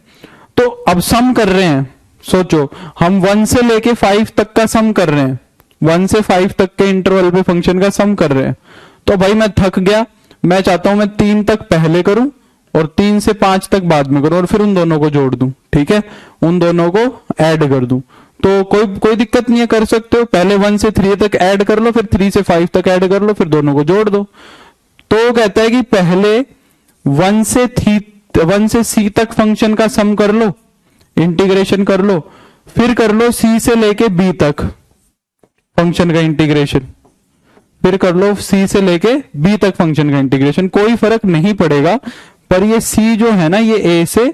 तो अब सम कर रहे हैं, सोचो हम 1 से लेके 5 तक का सम कर रहे हैं, 1 से 5 तक के इंटरवल पे फंक्शन का सम कर रहे हैं। तो भाई मैं थक गया, मैं चाहता हूं मैं 3 तक पहले करूं और 3 से 5 तक बाद में करूं और फिर उन दोनों को जोड़ दूं, ठीक है, उन दोनों को ऐड कर दूं। तो कोई दिक्कत नहीं है, कर सकते हो, पहले 1 से 3 तक ऐड कर लो, फिर 3 से 5 तक ऐड कर लो, फिर दोनों को जोड़ दो। तो कहता है कि पहले 1 से c तक फंक्शन का सम कर लो, इंटीग्रेशन कर लो, फिर कर लो c से लेके b तक फंक्शन का इंटीग्रेशन, फिर कर लो c से लेके b तक फंक्शन का इंटीग्रेशन, कोई फर्क नहीं पड़ेगा, पर ये c जो है ना ये a से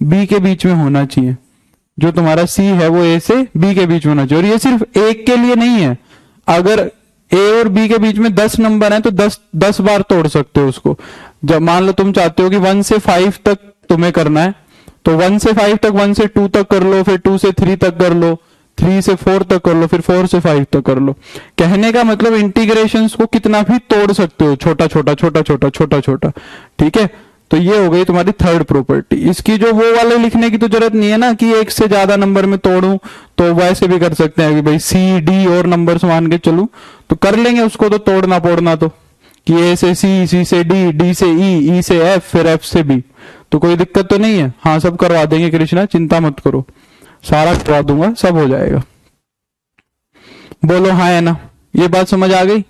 b के बीच में होना चाहिए, जो तुम्हारा c है वो a से b के बीच में होना चाहिए। और ये सिर्फ एक के लिए नहीं है, अगर a और b के बीच में 10 नंबर है तो 10 बार तोड़ सकते हो उसको। जब मान लो तुम चाहते हो कि 1 से 5 तक तुम्हें करना है, तो 1 से 5 तक 1 से 2 तक कर लो, फिर 2 से 3 तक कर लो, 3 से 4 तक कर लो, फिर 4 से 5 तक कर लो। कहने का मतलब इंटीग्रेशंस को कितना भी तोड़ सकते हो, छोटा छोटा छोटा छोटा छोटा छोटा, ठीक है। तो ये हो गई तुम्हारी थर्ड प्रॉपर्टी। इसकी जो वो वाले लिखने की तो जरूरत नहीं है ना कि एक से ज्यादा नंबर में तोड़ूं, तो वैसे भी कर सकते हैं कि भाई सी डी और नंबर्स मान के चलूं तो कर लेंगे उसको, तो तोड़ना पोड़ना तो कि ए से सी, सी से डी, डी से ई, ई से एफ, फिर एफ से बी, तो कोई दिक्कत तो नहीं है। हाँ सब करवा देंगे कृष्णा, चिंता मत करो, सारा करवा दूंगा, सब हो जाएगा। बोलो हाँ है ना, ये बात समझ आ गई,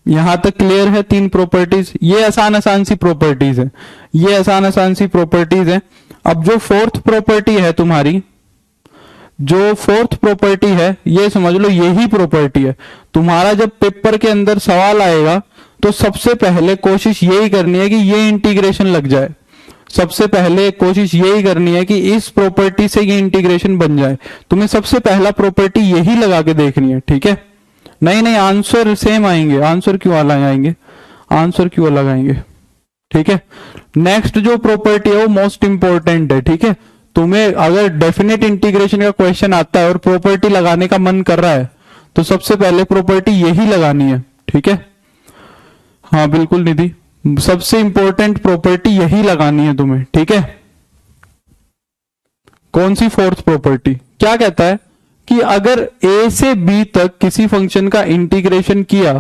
यहां तक क्लियर है। 3 प्रॉपर्टीज, ये आसान सी प्रॉपर्टीज है, ये आसान सी प्रॉपर्टीज है। अब जो फोर्थ प्रॉपर्टी है तुम्हारी, जो फोर्थ प्रॉपर्टी है ये समझ लो यही प्रॉपर्टी है। तुम्हारा जब पेपर के अंदर सवाल आएगा तो सबसे पहले कोशिश यही करनी है कि ये इंटीग्रेशन लग जाए, सबसे पहले कोशिश यही करनी है कि इस प्रॉपर्टी से ये इंटीग्रेशन बन जाए। तुम्हें सबसे पहला प्रॉपर्टी यही लगा के देखनी है, ठीक है। नहीं आंसर सेम आएंगे, आंसर क्यों अलग आएंगे, आंसर क्यों अलग आएंगे, ठीक है। नेक्स्ट जो प्रॉपर्टी है वो मोस्ट इंपॉर्टेंट है, ठीक है। तुम्हें अगर डेफिनेट इंटीग्रेशन का क्वेश्चन आता है और प्रॉपर्टी लगाने का मन कर रहा है तो सबसे पहले प्रॉपर्टी यही लगानी है, ठीक है। हाँ बिल्कुल निधि, सबसे इंपॉर्टेंट प्रॉपर्टी यही लगानी है तुम्हें, ठीक है। कौन सी फोर्थ प्रॉपर्टी, क्या कहता है कि अगर a से b तक किसी फंक्शन का इंटीग्रेशन किया,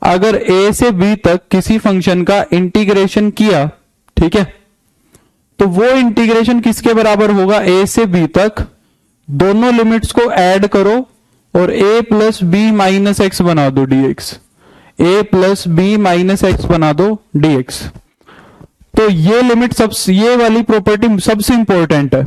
अगर a से b तक किसी फंक्शन का इंटीग्रेशन किया, ठीक है, तो वो इंटीग्रेशन किसके बराबर होगा, a से b तक दोनों लिमिट्स को ऐड करो और a plus B minus X बना दो dx, a plus B minus X बना दो dx। तो ये लिमिट ये वाली प्रॉपर्टी सबसे इंपॉर्टेंट है,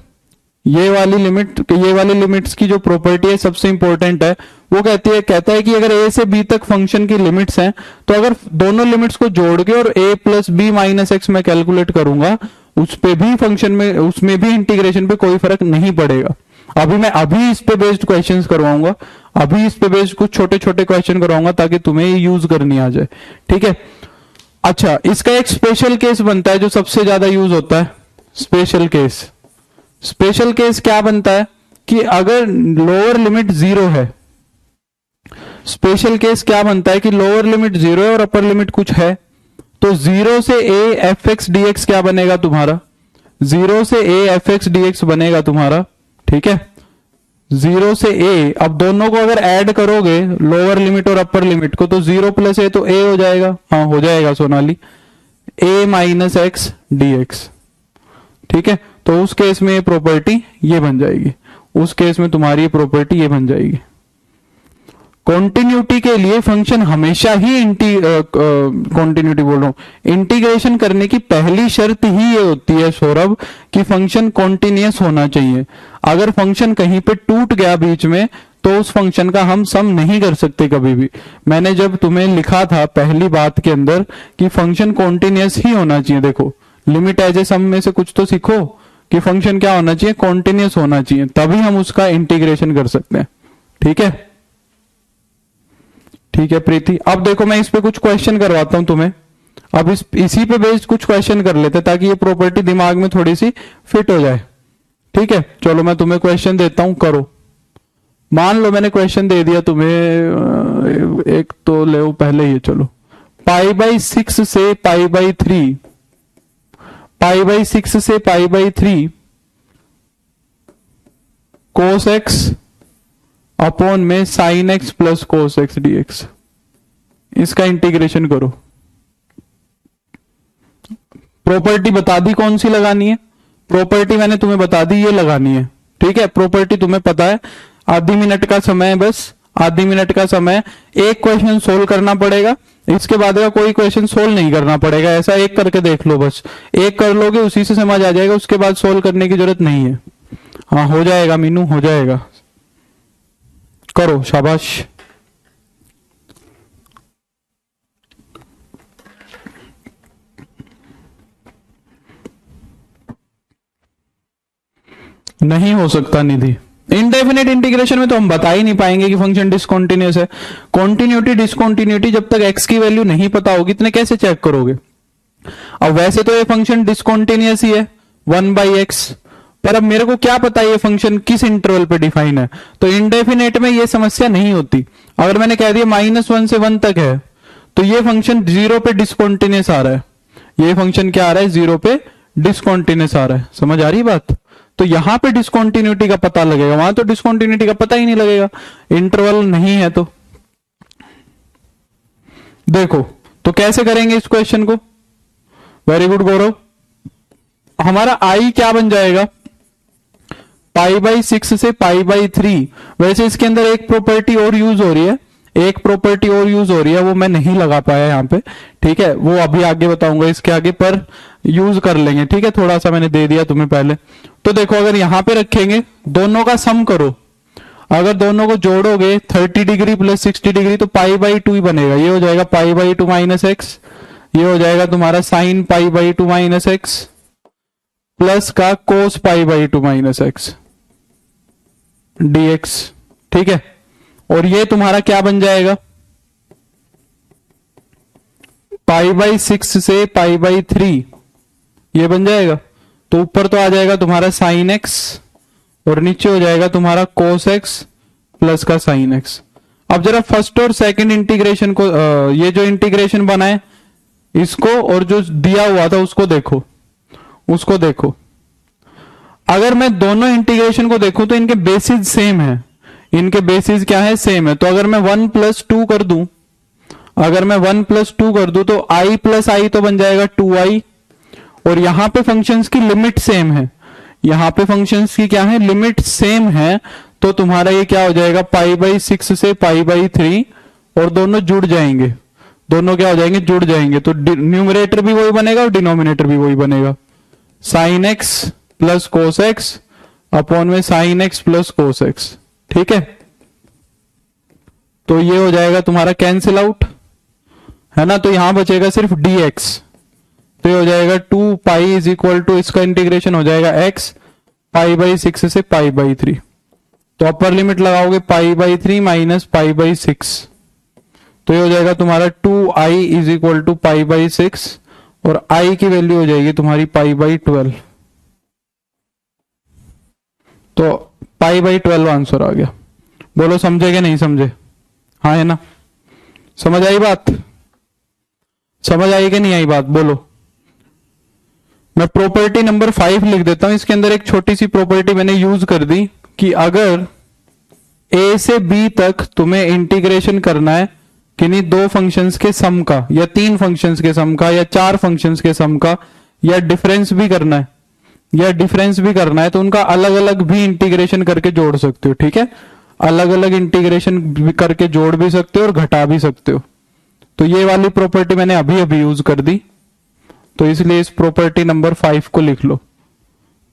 ये वाली लिमिट्स की जो प्रॉपर्टी है सबसे इंपॉर्टेंट है। वो कहता है कि अगर a से b तक फंक्शन की लिमिट्स हैं तो अगर दोनों लिमिट्स को जोड़ के और a plus B minus X में कैलकुलेट करूंगा, उस पे भी फंक्शन में, उसमें भी इंटीग्रेशन पे कोई फर्क नहीं पड़ेगा। अभी इस पे बेस्ड क्वेश्चंस करवाऊंगा, अभी इस पे बेस्ड कुछ छोटे छोटे क्वेश्चन करवाऊंगा ताकि तुम्हें यूज करनी आ जाए, ठीक है। अच्छा, इसका एक स्पेशल केस बनता है जो सबसे ज्यादा यूज होता है, स्पेशल केस। स्पेशल केस क्या बनता है कि अगर लोअर लिमिट 0 है, स्पेशल केस क्या बनता है कि लोअर लिमिट 0 है और अपर लिमिट कुछ है, तो 0 से a F x D x क्या बनेगा तुम्हारा, 0 से a F x D x बनेगा तुम्हारा, ठीक है। 0 से a, अब दोनों को अगर ऐड करोगे लोअर लिमिट और अपर लिमिट को, तो 0 प्लस a तो a हो जाएगा, हाँ हो जाएगा Sonali, a minus x D x, ठीक है। तो उस केस में ये प्रॉपर्टी ये बन जाएगी, उस केस में तुम्हारी ये प्रॉपर्टी ये बन जाएगी। कॉन्टिन्यूटी के लिए फंक्शन हमेशा ही कॉन्टिन्यूटी बोल रहा हूं, इंटीग्रेशन करने की पहली शर्त ही ये होती है सौरभ कि फंक्शन कॉन्टिन्यूअस होना चाहिए। अगर फंक्शन कहीं पे टूट गया बीच में तो उस फंक्शन का हम सम नहीं कर सकते कभी भी। मैंने जब तुम्हें लिखा था पहली बात के अंदर कि फंक्शन कॉन्टिन्यूअस ही होना चाहिए, देखो लिमिट एज ए सम में से कुछ तो सीखो कि फंक्शन क्या होना चाहिए, कॉन्टिन्यूअस होना चाहिए, तभी हम उसका इंटीग्रेशन कर सकते हैं। ठीक है, ठीक है प्रीति। अब देखो मैं इस पे कुछ क्वेश्चन करवाता हूं तुम्हें। अब इसी पे बेस्ड कुछ क्वेश्चन कर लेते हैं ताकि ये प्रॉपर्टी दिमाग में थोड़ी सी फिट हो जाए। ठीक है, चलो मैं तुम्हें क्वेश्चन देता हूं, करो। मान लो मैंने क्वेश्चन दे दिया तुम्हें, एक तो ले पहले ही, चलो π/6 से π/3, π/6 से π/3 cos x अपॉन में sin x plus cos x dx, इसका इंटीग्रेशन करो। प्रॉपर्टी बता दी कौन सी लगानी है, प्रॉपर्टी मैंने तुम्हें बता दी ये लगानी है। ठीक है, प्रॉपर्टी तुम्हें पता है, आधी मिनट का समय है, बस आधी मिनट का समय, एक क्वेश्चन सोल्व करना पड़ेगा, इसके बाद का कोई क्वेश्चन सोल्व नहीं करना पड़ेगा। ऐसा एक करके देख लो, बस एक कर लोगे उसी से समझ आ जाएगा, उसके बाद सोल्व करने की जरूरत नहीं है। हाँ हो जाएगा मीनू, हो जाएगा, करो, शाबाश। नहीं हो सकता निधि, इनडेफिनेट इंटीग्रेशन में तो हम बता ही नहीं पाएंगे कि फंक्शन डिसकंटिन्यूअस है। कॉन्टिन्यूटी डिसकंटिन्यूटी जब तक x की वैल्यू नहीं पता होगी इतने कैसे चेक करोगे। अब वैसे तो ये फंक्शन डिसकंटिन्यूअस ही है 1/x, पर अब मेरे को क्या पता ये फंक्शन किस इंटरवल पे डिफाइन है, तो इनडेफिनेट में ये समस्या नहीं होती। अगर मैंने कह दिया -1 से 1 तक है तो ये फंक्शन 0 पे डिसकंटिन्यूअस आ रहा है, ये फंक्शन क्या आ रहा है, 0 पे डिसकंटिन्यूअस आ रहा है। समझ आ रही बात। तो यहां पे डिसकंटिन्यूटी का पता लगेगा, वहां तो डिसकंटिन्यूटी का पता ही नहीं लगेगा, इंटरवल नहीं है। तो देखो तो कैसे करेंगे इस क्वेश्चन को। वेरी गुड गौरव। हमारा आई क्या बन जाएगा, π/6 से π/3। वैसे इसके अंदर एक प्रॉपर्टी और यूज हो रही है, एक प्रॉपर्टी और यूज हो रही है, वो मैं नहीं लगा पाया यहां पे। ठीक है, वो अभी आगे बताऊंगा, इसके आगे पर यूज कर लेंगे। ठीक है, थोड़ा सा मैंने दे दिया तुम्हें पहले। तो देखो अगर यहां पे रखेंगे, दोनों का सम करो, अगर दोनों को जोड़ोगे 30 डिग्री प्लस 60 डिग्री तो π/2 ही बनेगा। ये हो जाएगा π/2 माइनस एक्स, ये हो जाएगा तुम्हारा sin π/2 माइनस एक्स प्लस का cos π/2 माइनस एक्स dx। ठीक है, और ये तुम्हारा क्या बन जाएगा, π/6 से π/3 ये बन जाएगा। तो ऊपर तो आ जाएगा तुम्हारा sin x और नीचे हो जाएगा तुम्हारा cos x प्लस का sin x। अब जरा फर्स्ट और सेकंड इंटीग्रेशन को, ये जो इंटीग्रेशन बना है इसको और जो दिया हुआ था उसको देखो, उसको देखो। अगर मैं दोनों इंटीग्रेशन को देखूं तो इनके बेसिस सेम है, इनके बेसिस क्या है, सेम है। तो अगर मैं 1 + 2 कर दूं, अगर मैं 1 + 2 कर दूं तो i + i तो बन जाएगा 2i, और यहां पे फंक्शंस की लिमिट सेम है, यहां पे फंक्शंस की क्या है, लिमिट सेम है। तो तुम्हारा ये क्या हो जाएगा, π/6 से π/3, और दोनों जुड़ जाएंगे, दोनों क्या हो जाएंगे, जुड़ जाएंगे। तो न्यूमरेटर भी वही बनेगा और डिनोमिनेटर भी वही बनेगा, sin x plus cos x upon में sin x plus cos x। ठीक है, तो ये हो जाएगा तुम्हारा कैंसिल आउट, है ना। तो यहां बचेगा सिर्फ dx, तो ये हो जाएगा 2π = इसका इंटीग्रेशन हो जाएगा x π/6 से π/3। तो अपर लिमिट लगाओगे π/3 माइनस π/6, तो ये हो जाएगा तुम्हारा 2i = π/6 और i की वैल्यू हो जाएगी तुम्हारी π/12। तो π/12 आंसर आ गया। बोलो समझे कि नहीं समझे, हाँ है ना, समझ आई बात, समझ आई कि नहीं आई बात, बोलो। मैं प्रॉपर्टी नंबर 5 लिख देता हूं, इसके अंदर एक छोटी सी प्रॉपर्टी मैंने यूज कर दी कि अगर a से b तक तुम्हें इंटीग्रेशन करना है किन्हीं 2 फंक्शंस के सम का, या 3 फंक्शंस के सम का, या 4 फंक्शंस के सम का, या डिफरेंस भी करना है, या डिफरेंस भी करना है, तो उनका अलग अलग भी इंटीग्रेशन करके जोड़ सकते हो। ठीक है, अलग अलग इंटीग्रेशन करके जोड़ भी सकते हो और घटा भी सकते हो। तो ये वाली प्रॉपर्टी मैंने अभी अभी यूज कर दी, तो इसलिए इस प्रॉपर्टी नंबर 5 को लिख लो।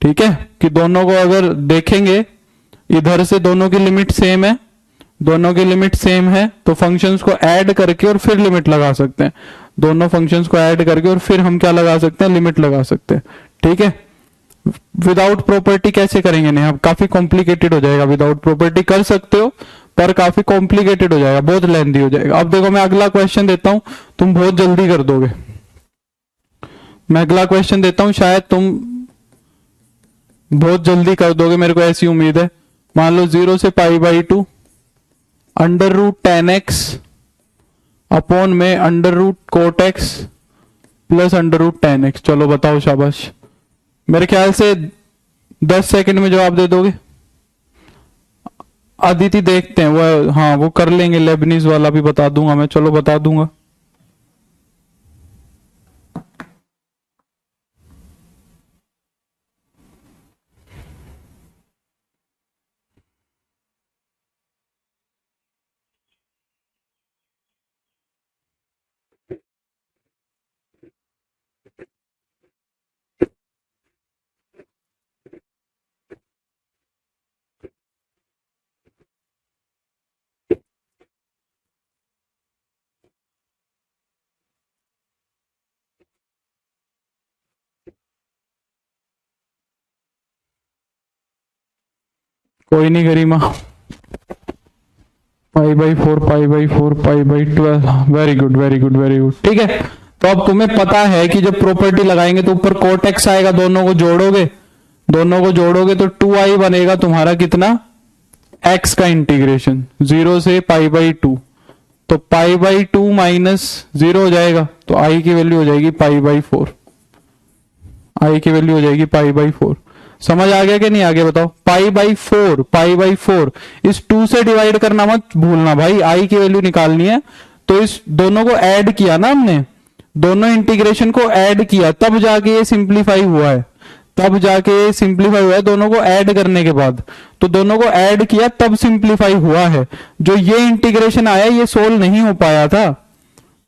ठीक है, कि दोनों को अगर देखेंगे इधर से दोनों की लिमिट सेम है, दोनों की लिमिट सेम है, तो फंक्शंस को ऐड करके और फिर लिमिट लगा सकते हैं। दोनों फंक्शंस को ऐड करके और फिर हम क्या लगा सकते हैं, लिमिट लगा सकते हैं। ठीक है, विदाउट प्रॉपर्टी कैसे करेंगे, नहीं अब काफी कॉम्प्लिकेटेड हो जाएगा। विदाउट प्रॉपर्टी कर सकते हो पर काफी कॉम्प्लिकेटेड हो जाएगा, बहुत लेंथी हो जाएगा। अब देखो मैं अगला क्वेश्चन देता हूं, तुम बहुत जल्दी कर दोगे। मैं अगला क्वेश्चन देता हूं, शायद तुम बहुत जल्दी कर दोगे, मेरे को ऐसी उम्मीद है। मान लो 0 से π/2 √10x अपॉन में √cot(x) प्लस √10x। चलो बताओ, शाबाश। मेरे ख्याल से 10 सेकंड में जवाब दे दोगे। अदिति देखते हैं, वो हाँ वो कर लेंगे, लेबनीज वाला भी बता दूंगा मैं, चलो बता दूंगा। कोई नहीं Garima, π/4 π/4 π/12, very good very good very good. ठीक है, तो अब तुम्हें पता है कि जब प्रॉपर्टी लगाएंगे तो ऊपर cot(x) आएगा, दोनों को जोड़ोगे, दोनों को जोड़ोगे तो 2i बनेगा तुम्हारा कितना, x का इंटीग्रेशन 0 से π/2, तो π/2 माइनस 0 हो जाएगा, तो i की वैल्यू हो जाएगी π/4, i की वैल्यू हो जाएगी π/4। समझ आ गया कि नहीं, आगे बताओ। π/4 इस 2 से डिवाइड करना मत भूलना भाई, i की वैल्यू निकालनी है। तो इस दोनों को ऐड किया ना हमने, दोनों इंटीग्रेशन को ऐड किया, तब जाके ये सिंप्लीफाई हुआ है, तब जाके सिंप्लीफाई हुआ है दोनों को ऐड करने के बाद। तो दोनों को ऐड किया तब सिंप्लीफाई हुआ है। जो ये इंटीग्रेशन आया ये सोल्व नहीं हो पाया था,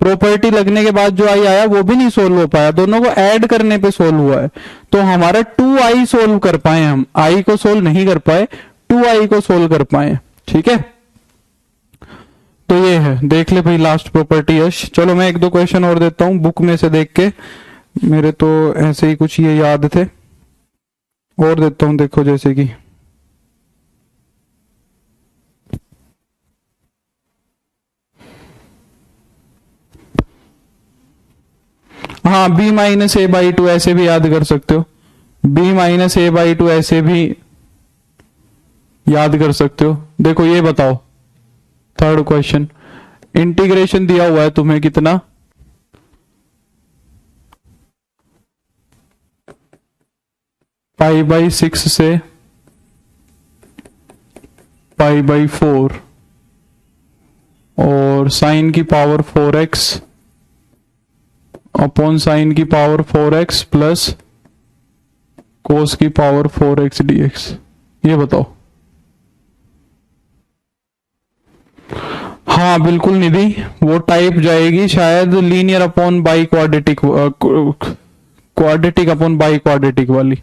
प्रॉपर्टी लगने के बाद जो आई आया वो भी नहीं सोल्व हो पाया, दोनों को ऐड करने पे सोल्व हुआ है। तो हमारा 2i सोल्व कर पाए, हम i को सोल्व नहीं कर पाए, 2i को सोल्व कर पाए। ठीक है, तो ये है, देख ले भाई लास्ट प्रॉपर्टी यश। चलो मैं एक दो क्वेश्चन और देता हूं बुक में से देख के, मेरे तो ऐसे ही कुछ ये याद थे, और देता हूं। देखो जैसे कि हाँ b-a/2 ऐसे भी याद कर सकते हो, b-a/2 ऐसे भी याद कर सकते हो। देखो ये बताओ, थर्ड क्वेश्चन, इंटीग्रेशन दिया हुआ है तुम्हें कितना, π/6 से π/4 और साइन की पावर 4x अपॉन साइन की पावर 4x प्लस कोस की पावर 4x dx। ये बताओ। हाँ बिल्कुल निधि, वो टाइप जाएगी शायद linear upon by quadratic, quadratic upon by quadratic वाली।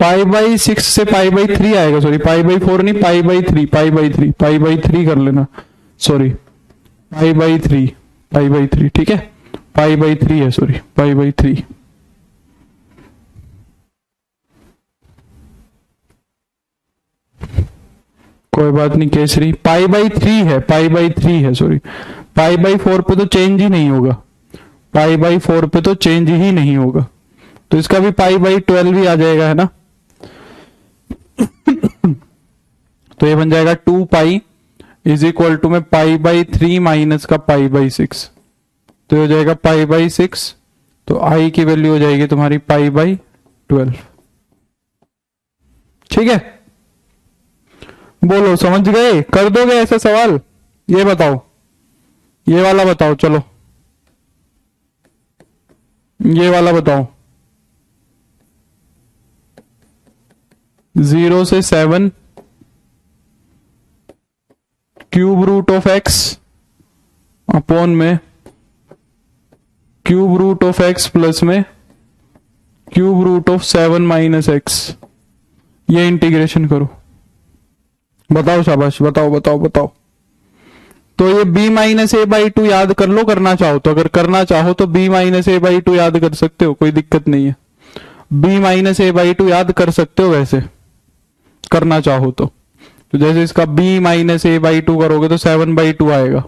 π/6 से π/3 आएगा, सॉरी π/4 नहीं, π/3 कर लेना, सॉरी π/3, ठीक है, π/3 है, सॉरी π/3। कोई बात नहीं केसरी, π/3 है, सॉरी π/4 पे तो चेंज ही नहीं होगा, π/4 पे तो चेंज ही नहीं होगा, तो इसका भी π/12 ही आ जाएगा, है ना। तो ये बन जाएगा 2π इज इक्वल टू में π/3 माइनस का π/6, तो ये हो जाएगा π/6, तो i की वैल्यू हो जाएगी तुम्हारी π/12। ठीक है, बोलो समझ गए? कर दोगे ऐसा सवाल? ये बताओ, ये वाला बताओ, चलो ये वाला बताओ। 0 से 7 cube root of x upon में cube root of x plus में cube root of 7 minus x, ये इंटीग्रेशन करो। बताओ शाबाश, बताओ बताओ बताओ। तो ये b minus A by two याद कर लो, करना चाहो तो। अगर करना चाहो तो b minus A by two याद कर सकते हो, कोई दिक्कत नहीं है। b minus A by two याद कर सकते हो वैसे, करना चाहो तो। जैसे इसका b minus A by to करोगे तो 7/2 आएगा,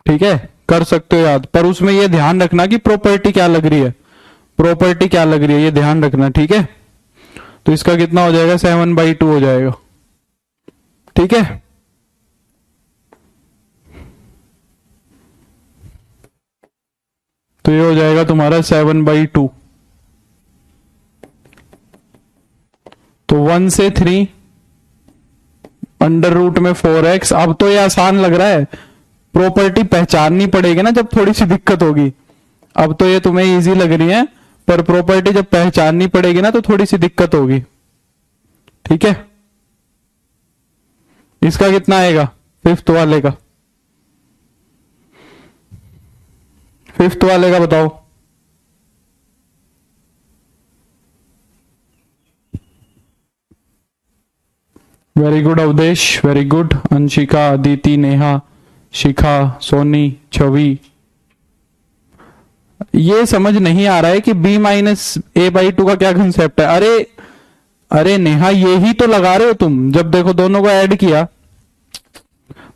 ठीक है, कर सकते हो याद। पर उसमें ये ध्यान रखना कि प्रॉपर्टी क्या लग रही है, प्रॉपर्टी क्या लग रही है, ये ध्यान रखना, ठीक है। तो इसका कितना हो जाएगा? 7/2 हो जाएगा, ठीक है। तो ये हो जाएगा तुम्हारा 7/2। तो 1 से 3 अंडर रूट में 4x। अब तो ये आसान लग रहा है, प्रॉपर्टी पहचाननी पड़ेगी ना जब थोड़ी सी दिक्कत होगी। अब तो ये तुम्हें इजी लग रही है, पर प्रॉपर्टी जब पहचाननी पड़ेगी ना तो थोड़ी सी दिक्कत होगी, ठीक है। इसका कितना आएगा फिफ्थ वाले का? फिफ्थ वाले का बताओ। Very good Avdhesh, very good. Anshika, Aditi, Neha, Shikha, Soni, Chhavi. ये समझ नहीं आ रहा है कि b minus A by two का क्या कंसेप्ट है। अरे नेहा, ये ही तो लगा रहे हो तुम। जब देखो दोनों को ऐड किया,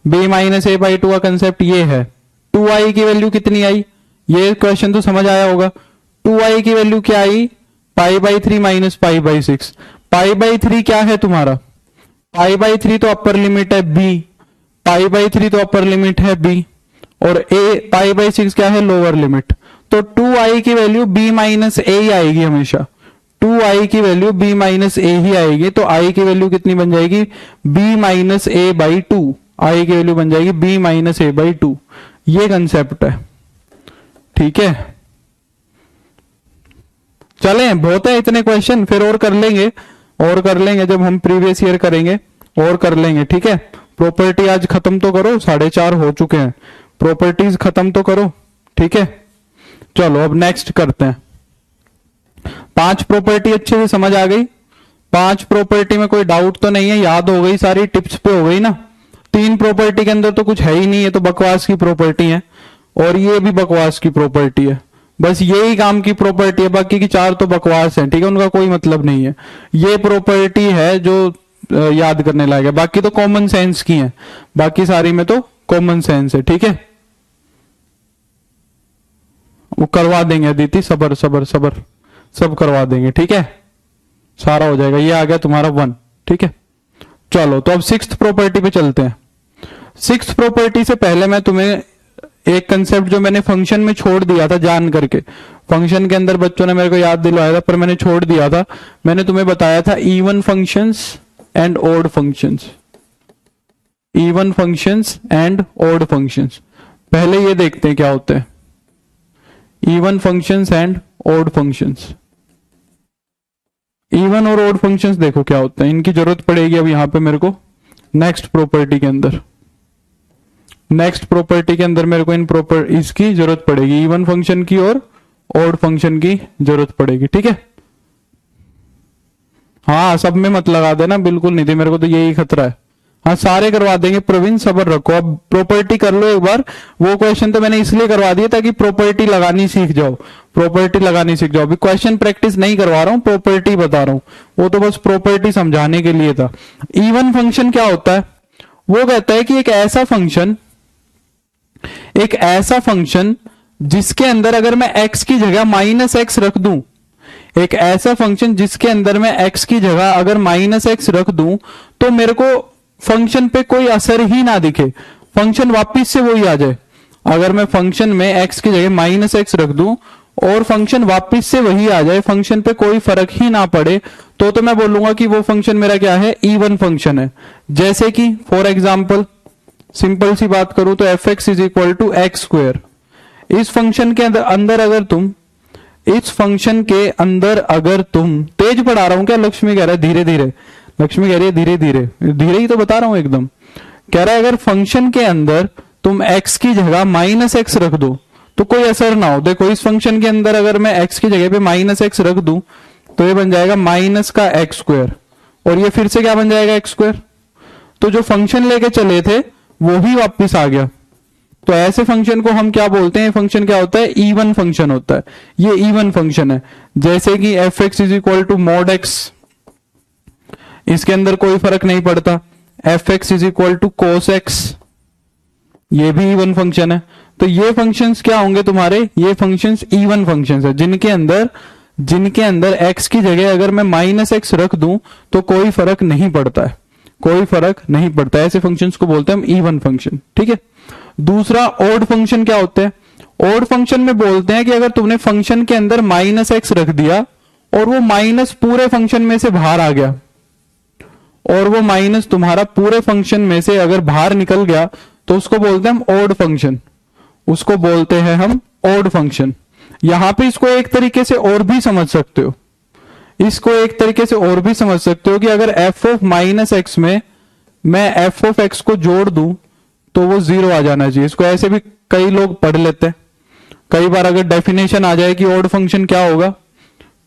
b minus A by two का कंसेप्ट ये है। 2i की वैल्यू कितनी आई? ये क्वेश्चन तो समझ आया होगा। 2i की वैल्यू क्या आई? π/3 माइनस π/6। π/3 क्या है तुम्हारा? π/3 तो अपर लिमिट है b, π/3 तो अपर लिमिट है b, और π/6 क्या है? Lower limit. तो 2i की वैल्यू b माइनस ए ही आएगी हमेशा। 2i की वैल्यू b माइनस ए ही आएगी। तो i की वैल्यू कितनी बन जाएगी? b minus A by to. i की वैल्यू बन जाएगी b minus A by to. ये कंसेप्ट है, ठीक है। चलें, बहुत है इतने क्वेश्चन, फिर और कर लेंगे, और कर लेंगे जब हम प्रीवियस ईयर करेंगे, और कर लेंगे, ठीक है। प्रॉपर्टी आज खत्म तो करो, 4:30 हो चुके हैं। प्रॉपर्टीज खत्म तो करो, ठीक है। चलो अब नेक्स्ट करते हैं। 5 प्रॉपर्टी अच्छे से समझ आ गई? 5 प्रॉपर्टी में कोई डाउट तो नहीं है? याद हो गई सारी? टिप्स पे हो गई ना? 3 प्रॉपर्टी के अंदर तो कुछ है ही नहीं, है तो बकवास की प्रॉपर्टी है, और ये भी बकवास की प्रॉपर्टी है। बस यही काम की प्रॉपर्टी है, बाकी की 4 तो बकवास है, ठीक है, उनका कोई मतलब नहीं है। ये प्रॉपर्टी है जो याद करने लायक है, बाकी तो कॉमन सेंस की है, बाकी सारी में तो कॉमन सेंस है, ठीक है। वो करवा देंगे अदिति, सबर सबर सबर, सब करवा देंगे, ठीक है, सारा हो जाएगा। ये आ गया तुम्हारा 1, ठीक है। चलो तो अब 6th प्रॉपर्टी पे चलते हैं। 6th प्रॉपर्टी से पहले मैं तुम्हें एक कंसेप्ट जो मैंने फंक्शन में छोड़ दिया था जान करके, फंक्शन के अंदर बच्चों ने मेरे को याद दिलवाया था पर मैंने छोड़ दिया था। मैंने तुम्हें बताया था even functions and odd functions, even functions and odd functions. पहले ये देखते हैं क्या होते हैं even functions and odd functions. Even और ऑड फंक्शंस देखो क्या होते हैं, इनकी जरूरत पड़ेगी अब यहां पे मेरे को नेक्स्ट प्रॉपर्टी के अंदर। नेक्स्ट प्रॉपर्टी के अंदर मेरे को इसकी जरूरत पड़ेगी, इवन फंक्शन की और ऑड फंक्शन की जरूरत पड़ेगी, ठीक है। हाँ, सब में मत लगा देना, बिल्कुल नहीं थी, मेरे को तो यही खतरा है। हाँ, सारे करवा देंगे प्रवीण, सबर रखो। अब प्रॉपर्टी कर लो एक बार। वो क्वेश्चन तो मैंने इसलिए करवा दिया ताकि प्रॉपर्टी लगानी सीख जाओ, प्रॉपर्टी लगानी सीख जाओ। अभी क्वेश्चन प्रैक्टिस नहीं करवा रहा हूं, प्रॉपर्टी बता रहा हूं, वो तो बस प्रॉपर्टी समझाने के लिए था। इवन फंक्शन क्या होता है? वो कहता है कि एक ऐसा फंक्शन जिसके अंदर अगर मैं x की जगह -x रख दूं, एक ऐसा फंक्शन जिसके अंदर मैं x की जगह अगर -x रख दूं तो मेरे को फंक्शन पे कोई असर ही ना दिखे, फंक्शन वापिस से वही आ जाए। अगर मैं फंक्शन में x की जगह -x रख दूं और फंक्शन वापस से वही आ जाए, फंक्शन पे कोई फर्क ही ना पड़े, तो मैं बोलूंगा कि वो फंक्शन मेरा क्या है, इवन फंक्शन है। जैसे कि फॉर एग्जाम्पल सिंपल सी बात करूं तो F x is equal to X square. इस फंक्शन के अंदर अगर तुम इस फंक्शन के अंदर अगर तुम तेज पढ़ा रहा हूं क्या, लक्ष्मी कह रहा है धीरे धीरे, लक्ष्मी कह रही है धीरे धीरे, धीरे ही तो बता रहा हूं एकदम। कह रहा है अगर फंक्शन के अंदर तुम x की जगह माइनस एक्स रख दो तो कोई असर ना हो। देखो इस फंक्शन के अंदर अगर मैं x की जगह पे माइनस एक्स रख दूं तो ये बन जाएगा माइनस का एक्स स्क्वायर, और ये फिर से क्या बन जाएगा एक्स स्क्वायर। तो जो फंक्शन लेके चले थे वो ही वापिस आ गया। तो ऐसे फंक्शन को हम क्या बोलते हैं, फंक्शन क्या होता है, इवन फंक्शन होता है। ये इवन फंक्शन है। जैसे कि F x is equal to mod X, इसके अंदर कोई फर्क नहीं पड़ता। F x is equal to cos X, ये भी इवन फंक्शन है। तो ये फंक्शंस क्या होंगे तुम्हारे, ये फंक्शंस इवन फंक्शंस है, जिनके अंदर x की जगह अगर मैं माइनस एक्स रख दूं तो कोई फर्क नहीं पड़ता है, कोई फर्क नहीं पड़ता है। ऐसे फंक्शंस को बोलते हैं हम इवन फंक्शन। ठीक है। दूसरा ऑड फंक्शन क्या होते हैं, ऑड फंक्शन में बोलते हैं कि अगर तुमने फंक्शन के अंदर माइनस एक्स रख दिया और वो माइनस पूरे फंक्शन में से बाहर आ गया, और वो माइनस तुम्हारा पूरे फंक्शन में से अगर बाहर निकल गया तो उसको बोलते हैं हम ऑड फंक्शन, उसको बोलते हैं हम ऑड फंक्शन। यहां पे इसको एक तरीके से और भी समझ सकते हो, इसको एक तरीके से और भी समझ सकते हो कि अगर एफ ऑफ माइनस एक्स में मैं एफ ऑफ एक्स को जोड़ दूं तो वो जीरो आ जाना चाहिए। इसको ऐसे भी कई लोग पढ़ लेते हैं। कई बार अगर डेफिनेशन आ जाए कि ऑड फंक्शन क्या होगा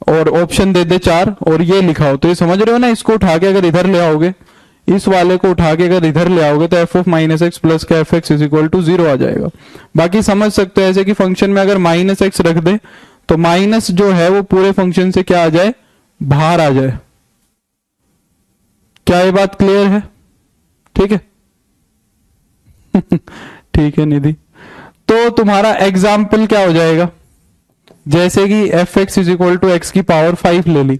और ऑप्शन दे दे 4 और ये लिखा हो, तो ये समझ रहे हो ना, इसको उठा के अगर इधर ले आओगे, इस वाले को उठा के अगर इधर ले आओगे तो f of minus x plus का f x is equal to 0 आ जाएगा। बाकी समझ सकते हो ऐसे कि फंक्शन में अगर माइनस एक्स रख दे तो माइनस जो है वो पूरे फंक्शन से क्या आ जाए, बाहर आ जाए। क्या ये बात क्लियर है? ठीक है। ठीक है निधि। तो तुम्हारा एग्जाम्पल क्या हो जाएगा, जैसे कि F x is equal to x की पावर 5 ले ली,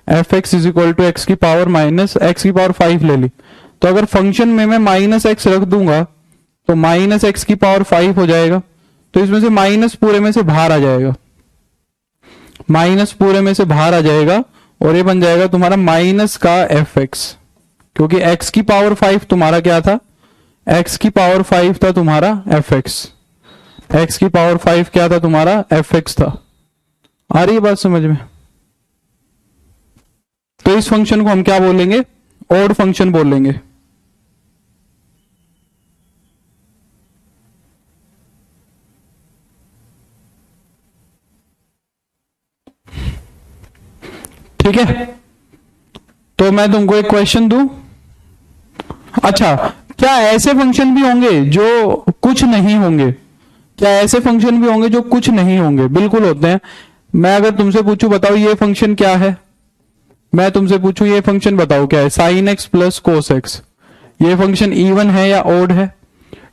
f x is equal to x की पावर माइनस एक्स की पावर 5 ले ली। तो अगर फंक्शन में मैं माइनस एक्स रख दूंगा तो माइनस एक्स की पावर 5 हो जाएगा। तो इसमें से माइनस पूरे में से बाहर आ जाएगा, माइनस पूरे में से बाहर आ जाएगा और ये बन जाएगा तुम्हारा माइनस का एफ एक्स, क्योंकि एक्स की पावर 5 तुम्हारा क्या था, एक्स की पावर 5 था तुम्हारा एफ एक्स, एक्स की पावर 5 क्या था तुम्हारा, एफ एक्स था। आ रही है बात समझ में? तो इस फंक्शन को हम क्या बोलेंगे, ऑड फंक्शन बोलेंगे। ठीक है। तो मैं तुमको एक क्वेश्चन दूं। अच्छा, क्या ऐसे फंक्शन भी होंगे जो कुछ नहीं होंगे? क्या ऐसे फंक्शन भी होंगे जो कुछ नहीं होंगे? बिल्कुल होते हैं। मैं अगर तुमसे पूछूं बताओ ये फंक्शन क्या है, मैं तुमसे पूछूं ये फंक्शन बताओ क्या है, sine x plus cos X, ये फंक्शन इवन है या ऑड है?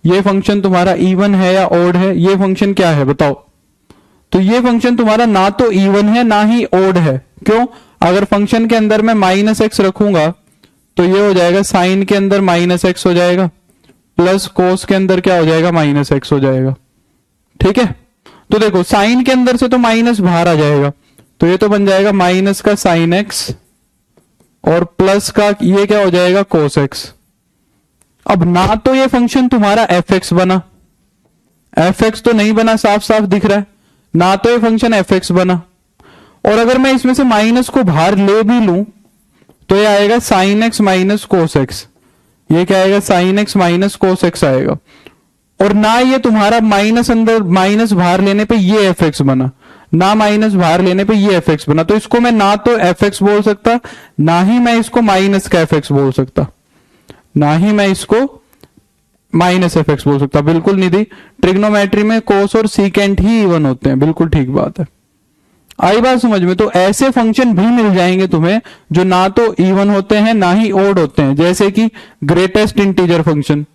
ये फंक्शन तुम्हारा इवन है या ऑड है? ये फंक्शन क्या है बताओ? तो ये फंक्शन तुम्हारा ना तो इवन है ना ही ऑड है। क्यों? अगर फंक्शन के अंदर मैं माइनस एक्स रखूंगा तो ये हो जाएगा साइन के अंदर माइनस एक्स हो जाएगा, प्लस कोस के अंदर क्या हो जाएगा, माइनस एक्स हो जाएगा। ठीक है। तो देखो साइन के अंदर से तो माइनस बाहर आ जाएगा, तो ये तो बन जाएगा माइनस का साइन एक्स और प्लस का ये क्या हो जाएगा, कोस एक्स। अब ना तो ये फंक्शन तुम्हारा एफ एक्स बना, एफ एक्स तो नहीं बना, साफ साफ दिख रहा है, ना तो ये फंक्शन एफ एक्स बना। और अगर मैं इसमें से माइनस को बाहर ले भी लूं तो ये आएगा sine x minus cos X, ये क्या आएगा, sine x minus cos x आएगा। और ना ये तुम्हारा माइनस अंदर माइनस बाहर लेने पे ये एफ एक्स बना, ना माइनस बाहर लेने पे ये एफ एक्स बना। तो इसको मैं ना तो एफ एक्स बोल सकता, ना ही मैं इसको माइनस का एफ एक्स बोल सकता, ना ही मैं इसको माइनस एफ एक्स बोल सकता। बिल्कुल निधि, ट्रिग्नोमेट्री में कोस और सीकेंट ही इवन होते हैं। बिल्कुल ठीक बात है। आई बात समझ में? तो ऐसे फंक्शन भी मिल जाएंगे तुम्हें जो ना तो इवन होते हैं ना ही ओड होते हैं, जैसे कि ग्रेटेस्ट इंटीजर फंक्शन,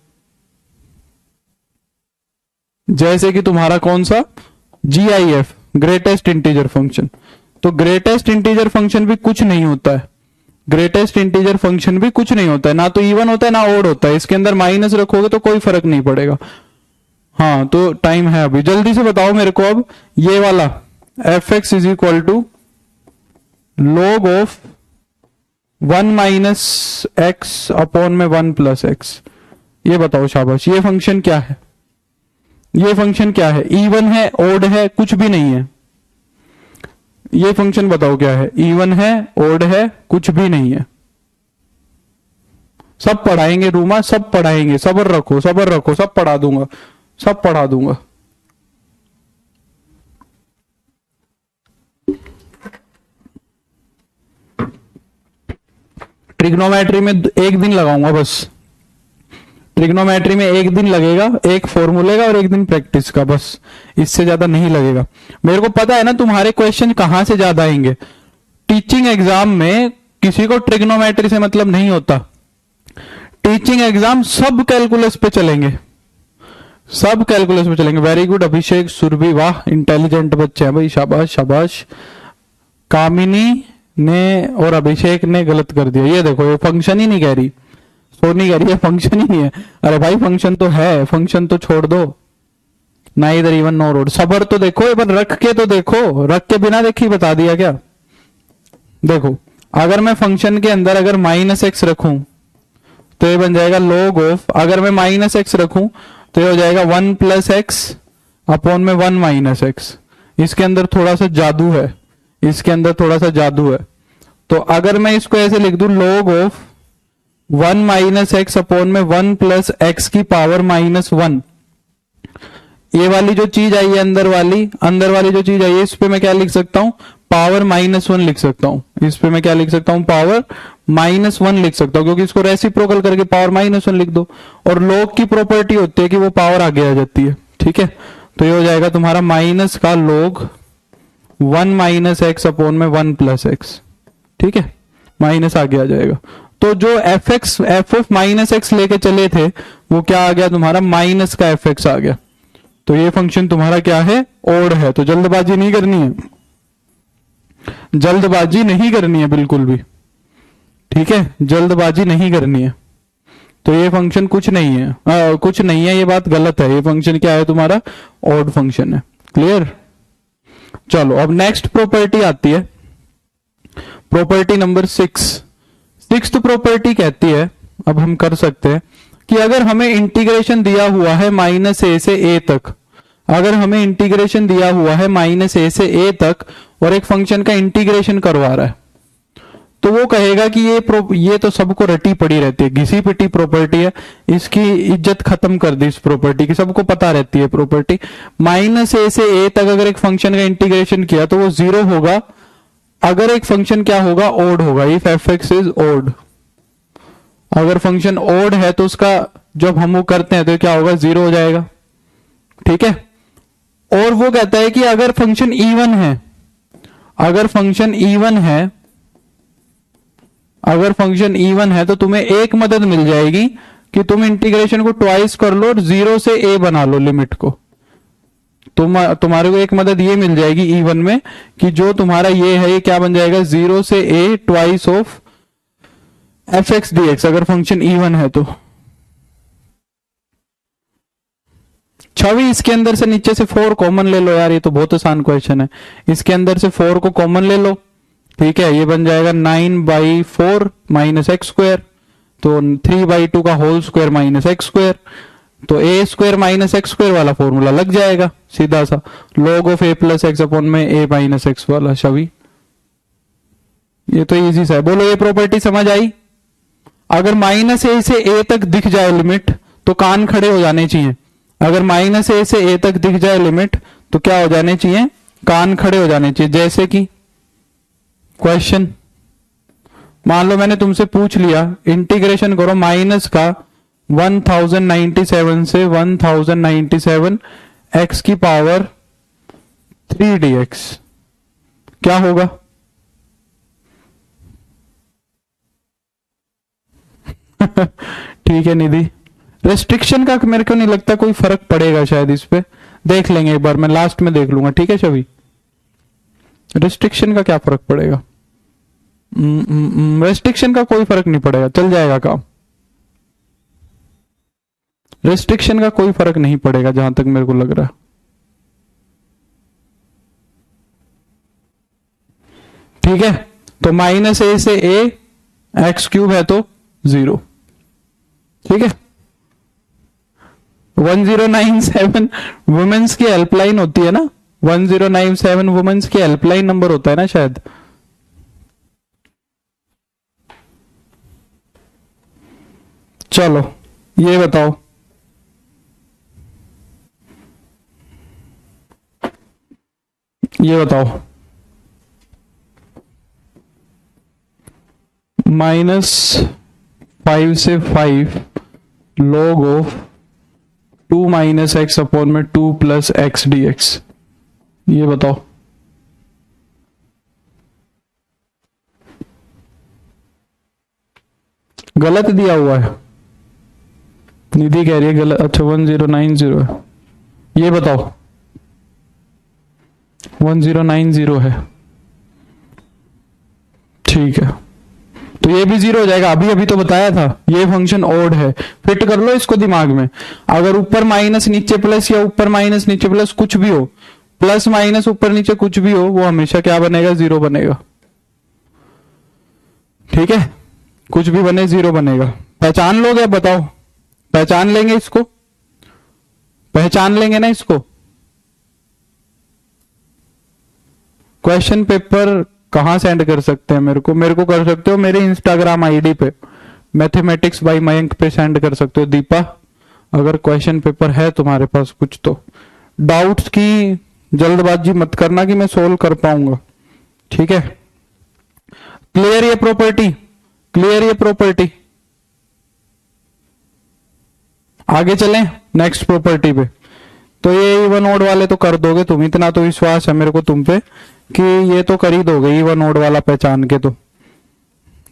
जैसे कि तुम्हारा कौन सा, GIF, ग्रेटेस्ट इंटीजर फंक्शन। तो ग्रेटेस्ट इंटीजर फंक्शन भी कुछ नहीं होता है, ग्रेटेस्ट इंटीजर फंक्शन भी कुछ नहीं होता है, ना तो इवन होता है ना ओड होता है। इसके अंदर माइनस रखोगे तो कोई फर्क नहीं पड़ेगा। हाँ, तो टाइम है अभी, जल्दी से बताओ मेरे को अब ये वाला F x is equal to log of 1 minus X upon में 1 प्लस एक्स। ये बताओ शाबाश, ये फंक्शन क्या है? ये फंक्शन क्या है? इवन है, ओड है, कुछ भी नहीं है। ये फंक्शन बताओ क्या है? इवन है, ओड है, कुछ भी नहीं है। सब पढ़ाएंगे रूमा, सब पढ़ाएंगे, सब्र रखो, सब्र रखो, सब पढ़ा दूंगा, सब पढ़ा दूंगा। ट्रिग्नोमेट्री में एक दिन लगाऊंगा बस, ट्रिग्नोमेट्री में एक दिन लगेगा, एक फॉर्मूले का और एक दिन प्रैक्टिस का, बस इससे ज्यादा नहीं लगेगा। मेरे को पता है ना तुम्हारे क्वेश्चन कहां से ज्यादा आएंगे। टीचिंग एग्जाम में किसी को ट्रिग्नोमेट्री से मतलब नहीं होता। टीचिंग एग्जाम सब कैलकुलस पे चलेंगे, सब कैलकुलस पे चलेंगे। वेरी गुड अभिषेक सुरभि, वाह इंटेलिजेंट बच्चे हैं भाई, शाबाश शाबाश। कामिनी ने और अभिषेक ने गलत कर दिया। ये देखो, ये फंक्शन ही नहीं कह रही, सोनी कह रही है फंक्शन ही नहीं है। अरे भाई फंक्शन तो है, फंक्शन तो छोड़ दो ना, इधर इवन नो रोड। सबर तो देखो, एक बार रख के तो देखो, रख के बिना देखी बता दिया क्या? देखो, अगर मैं फंक्शन के अंदर अगर माइनस एक्स रखूं तो ये बन जाएगा log ऑफ, अगर मैं माइनस एक्स रखूं तो ये हो जाएगा 1 प्लस एक्स अपॉन में 1 माइनस एक्स। इसके अंदर थोड़ा सा जादू है, इसके अंदर थोड़ा सा जादू है। तो अगर मैं इसको ऐसे लिख दूं log of 1 minus X upon में 1 प्लस एक्स की पावर -1, ये वाली जो चीज आई है अंदर वाली जो चीज आई है, इस पे मैं क्या लिख सकता हूं? पावर -1 लिख सकता हूं। इस पे मैं क्या लिख सकता हूं? पावर -1 लिख सकता हूं, क्योंकि इसको रेसिप्रोकल करके पावर -1 लिख दो। और log की प्रॉपर्टी होती है कि वो पावर आगे आ जाती है, ठीक है। तो ये हो जाएगा तुम्हारा माइनस का log 1 माइनस एक्स अपॉन में 1 प्लस एक्स, ठीक है, माइनस आगे आ जाएगा। तो जो एफ ऑफ माइनस एक्स लेके चले थे वो क्या आ गया तुम्हारा? माइनस का एफ एक्स आ गया। तो ये फंक्शन तुम्हारा क्या है? ओड है। तो जल्दबाजी नहीं करनी है, जल्दबाजी नहीं करनी है बिल्कुल भी, ठीक है, जल्दबाजी नहीं करनी है। तो ये फंक्शन कुछ नहीं है, कुछ नहीं है, ये बात गलत है। ये फंक्शन क्या है तुम्हारा? ओड फंक्शन है। क्लियर? चलो अब नेक्स्ट प्रॉपर्टी आती है, प्रॉपर्टी नंबर 6th प्रॉपर्टी कहती है, अब हम कर सकते हैं कि अगर हमें इंटीग्रेशन दिया हुआ है -a से a तक, अगर हमें इंटीग्रेशन दिया हुआ है -a से a तक और एक फंक्शन का इंटीग्रेशन करवा रहा है, तो वो कहेगा कि ये तो सबको रटी पड़ी रहती है, घिसी पिटी प्रॉपर्टी है, इसकी इज्जत खत्म कर दी इस प्रॉपर्टी की, सबको पता रहती है प्रॉपर्टी। -a से a तक अगर एक फंक्शन का इंटीग्रेशन किया तो वो 0 होगा अगर एक फंक्शन क्या होगा? ओड होगा। If F x is odd, अगर फंक्शन ओड है तो उसका जब हम वो करते हैं तो क्या होगा? 0 हो जाएगा, ठीक है। और वो कहता है कि अगर फंक्शन इवन है, अगर फंक्शन इवन है, अगर फंक्शन इवन है तो तुम्हें एक मदद मिल जाएगी कि तुम इंटीग्रेशन को ट्वाइस कर लो और 0 से a बना लो लिमिट को। तुम्हारे को एक मदद ये मिल जाएगी इवन में कि जो तुम्हारा ये है, ये क्या बन जाएगा? 0 से a twice of F x D x, अगर फंक्शन इवन है तो। छवि इसके अंदर से नीचे से 4 कॉमन ले लो यार, ये तो बहुत आसान क्वेश्चन है। इसके अंदर से 4 को कॉमन ले लो, ठीक है, ये बन जाएगा 9/4 माइनस एक्स स्क्वायर, तो 3/2 का whole square minus X square, तो A square minus X square वाला फॉर्मूला लग जाएगा सीधा सा, log of a plus X upon में a माइनस एक्स वाला। छवि ये तो इजी सा है। बोलो ये प्रॉपर्टी समझ आई? अगर -a से a तक दिख जाए लिमिट तो कान खड़े हो जाने चाहिए। अगर -a से a तक दिख जाए लिमिट तो क्या हो जाने चाहिए? कान खड़े हो जाने चाहिए। जैसे कि क्वेश्चन, मान लो मैंने तुमसे पूछ लिया इंटीग्रेशन करो माइनस का 1097 से 1097 x की पावर 3 dx, क्या होगा? ठीक है निधि, रेस्ट्रिक्शन का मेरे को नहीं लगता कोई फर्क पड़ेगा, शायद इस पे देख लेंगे एक बार, मैं लास्ट में देख लूंगा, ठीक है छवि? रेस्ट्रिक्शन का क्या फर्क पड़ेगा? रेस्ट्रिक्शन का कोई फर्क नहीं पड़ेगा, चल जाएगा काम। रेस्ट्रिक्शन का कोई फर्क नहीं पड़ेगा जहां तक मेरे को लग रहा है। ठीक है, तो माइनस ए से ए, एक्स क्यूब है तो 0। ठीक है, 1097 वुमेन्स की हेल्पलाइन होती है ना, 1097 वुमेन्स की हेल्पलाइन नंबर होता है ना शायद। चलो ये बताओ, ये बताओ, -5 से 5 log of 2 minus X upon में 2 प्लस एक्स डी एक्स, ये बताओ। गलत दिया हुआ है, निधि कह रही है गलत। अच्छा 1090 है, ये बताओ। 1090 है, ठीक है, तो ये भी 0 हो जाएगा। अभी अभी तो बताया था ये फंक्शन ऑड है, फिट कर लो इसको दिमाग में। अगर ऊपर माइनस नीचे प्लस या ऊपर माइनस नीचे प्लस कुछ भी हो, प्लस माइनस ऊपर नीचे कुछ भी हो, वो हमेशा क्या बनेगा? 0 बनेगा। ठीक है, कुछ भी बने 0 बनेगा। पहचान लोगे? बताओ, पहचान लेंगे इसको? पहचान लेंगे ना इसको? क्वेश्चन पेपर कहां सेंड कर सकते हैं मेरे को कर सकते हो मेरे इंस्टाग्राम आईडी पे, मैथमेटिक्स बाय मयंक पे सेंड कर सकते हो। दीपा, अगर क्वेश्चन पेपर है तुम्हारे पास कुछ तो, डाउट्स की जल्दबाजी मत करना कि मैं सोल्व कर पाऊंगा। ठीक है, क्लियर ये प्रॉपर्टी? क्लियर ये प्रॉपर्टी? आगे चलें नेक्स्ट प्रॉपर्टी पे। तो ये इवन ओड वाले तो कर दोगे तुम, इतना तो विश्वास है मेरे को तुम पे कि ये तो कर ही दोगे इवन ओड वाला पहचान के। तो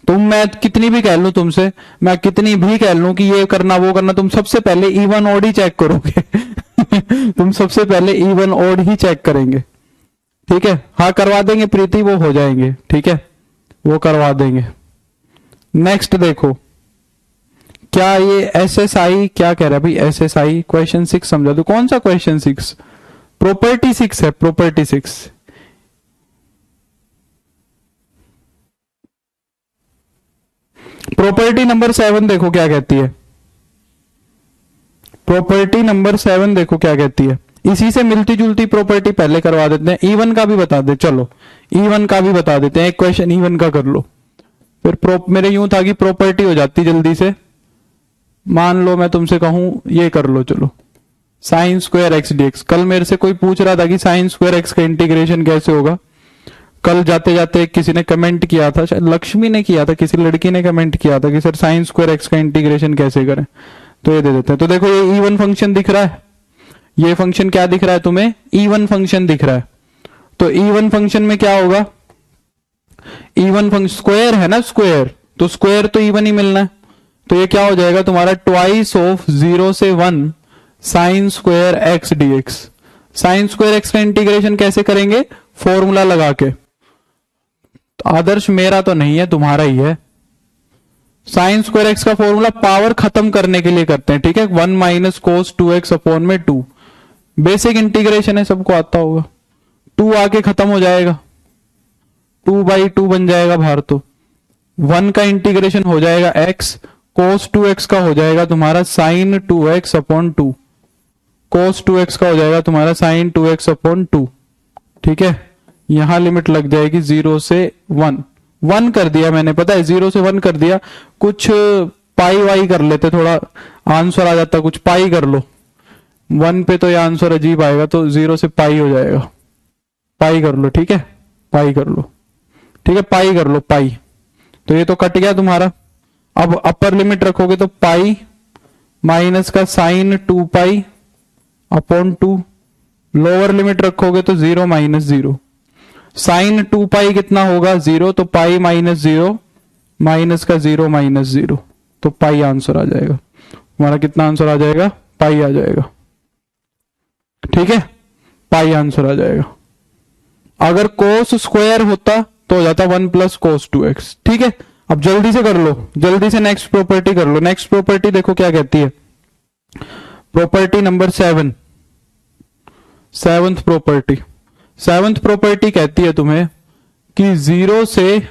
तुम, मैं कितनी भी कह लूं तुमसे, मैं कितनी भी कह लूं कि ये करना वो करना, तुम सबसे पहले इवन ओड ही चेक करोगे। तुम सबसे पहले इवन ओड ही चेक करेंगे। ठीक है, हाँ करवा देंगे प्रीति, वो हो जाएंगे। ठीक है, वो करवा देंगे। नेक्स्ट देखो, क्या ये एसएसआई क्या कह रहा है भाई? एसएसआई क्वेश्चन 6 समझा दो। कौन सा क्वेश्चन 6? प्रॉपर्टी 6 है, प्रॉपर्टी 6। प्रॉपर्टी नंबर 7 देखो क्या कहती है। प्रॉपर्टी नंबर 7 देखो क्या कहती है। इसी से मिलती जुलती प्रॉपर्टी पहले करवा देते हैं। इवन का भी बता दे, चलो इवन का भी बता देते हैं। एक क्वेश्चन इवन का कर लो, फिर मेरे यूं था कि प्रॉपर्टी हो जाती जल्दी से। मान लो मैं तुमसे कहूं ये कर लो, चलो साइन स्क्वायर एक्स डीएक्स। कल मेरे से कोई पूछ रहा था कि साइन स्क्वायर एक्स का इंटीग्रेशन कैसे होगा। कल जाते जाते किसी ने कमेंट किया था, शायद लक्ष्मी ने किया था, किसी लड़की ने कमेंट किया था कि सर साइन स्क्वायर एक्स का इंटीग्रेशन कैसे करें। तो ये दे देते हैं। तो देखो ये इवन फंक्शन दिख रहा है, ये फंक्शन क्या दिख रहा है तुम्हें? इवन फंक्शन दिख रहा है। तो इवन फंक्शन में क्या होगा? इवन फंक्शन स्क्वायर है ना, स्क्वायर, तो स्क्वायर तो इवन ही मिलना है। तो ये क्या हो जाएगा तुम्हारा? ट्वाइस ऑफ 0 से 1 sine square X DX. Sine square X का इंटीग्रेशन कैसे करेंगे? फॉर्मूला लगा के। तो आदर्श मेरा तो नहीं है, तुम्हारा ही है। साइन स्क्वायर एक्स का फॉर्मूला पावर खत्म करने के लिए करते हैं। ठीक है, 1 माइनस कोस 2x अपॉन में 2। बेसिक इंटीग्रेशन है, सबको आता होगा। 2 आके खत्म हो जाएगा, 2/2 बन जाएगा बाहर। तो 1 का इंटीग्रेशन हो जाएगा x, cos 2x का हो जाएगा तुम्हारा sin 2x upon 2। cos 2x का हो जाएगा तुम्हारा sin 2x अपॉन 2। ठीक है, यहां लिमिट लग जाएगी 0 से 1। 1 कर दिया मैंने, पता है 0 से 1 कर दिया। कुछ पाई वाई कर लेते, थोड़ा आंसर आ जाता, कुछ पाई कर लो। 1 पे तो ये आंसर अजीब आएगा, तो 0 से पाई हो जाएगा। पाई कर लो, ठीक है, पाई कर लो। ठीक है, पाई कर लो, पाई। तो ये तो कट गया तुम्हारा। अब अपर लिमिट रखोगे तो पाई माइनस का sine 2 pi upon 2। Lower limit रखोगे तो 0 माइनस 0। साइन 2 पाई कितना होगा? 0। तो पाई माइनस 0 माइनस का 0 माइनस 0, तो पाई आंसर आ जाएगा हमारा। कितना आंसर आ जाएगा? पाई आ जाएगा। ठीक है, पाई आंसर आ जाएगा। अगर कोस स्क्वायर होता तो हो जाता 1 प्लस कोस 2x। ठीक है, अब जल्दी से कर लो, जल्दी से नेक्स्ट प्रॉपर्टी कर लो। नेक्स्ट प्रॉपर्टी देखो क्या कहती है। Property number 7, seventh property. Seventh property कहती है तुम्हें कि 0 से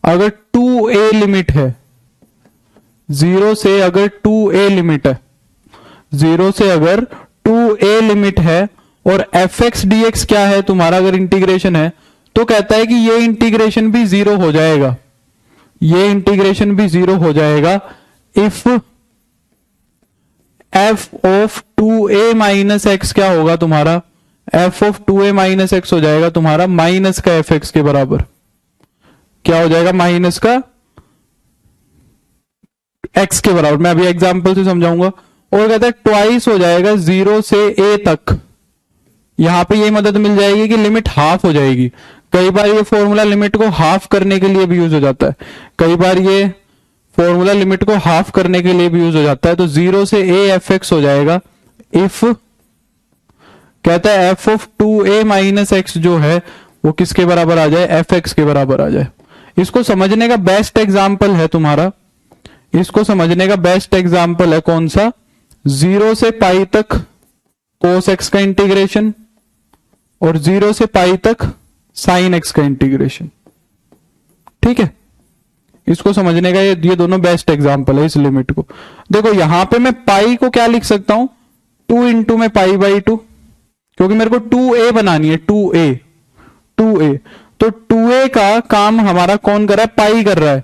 अगर 2a लिमिट है, 0 से अगर 2a लिमिट है, 0 से अगर 2a लिमिट है और fx dx क्या है तुम्हारा, अगर इंटीग्रेशन है, तो कहता है कि ये इंटीग्रेशन भी 0 हो जाएगा, ये इंटीग्रेशन भी 0 हो जाएगा if f of 2a minus x क्या होगा तुम्हारा, f of 2a minus x हो जाएगा तुम्हारा माइनस का fx के बराबर, क्या हो जाएगा, माइनस का x के बराबर। मैं अभी एग्जांपल से समझाऊंगा। और कहता है ट्वाइस हो जाएगा 0 से a तक, यहां पे ये मदद मिल जाएगी कि लिमिट हाफ हो जाएगी। कई बार ये फॉर्मूला लिमिट को हाफ करने के लिए भी यूज हो जाता है, कई बार ये फॉर्मूला लिमिट को हाफ करने के लिए भी यूज हो जाता है। तो 0 से a fx हो जाएगा इफ, कहता है f of 2a minus x जो है वो किसके बराबर आ जाए, fx के बराबर आ जाए। इसको समझने का बेस्ट एग्जाम्पल है तुम्हारा, इसको समझने का बेस्ट एग्जाम्पल है कौन सा, 0 से पाई तक cos x का इंटीग्रेशन और 0 से पाई तक sin x का इंटीग्रेशन। ठीक है, इसको समझने का ये दोनों बेस्ट एग्जाम्पल है इस लिमिट को। देखो यहां पे मैं पाई को क्या लिख सकता हूं, 2 इंटू में पाई बाई 2, क्योंकि मेरे को 2a बनानी है, 2a तो 2a का काम हमारा कौन कर रहा है, पाई कर रहा है।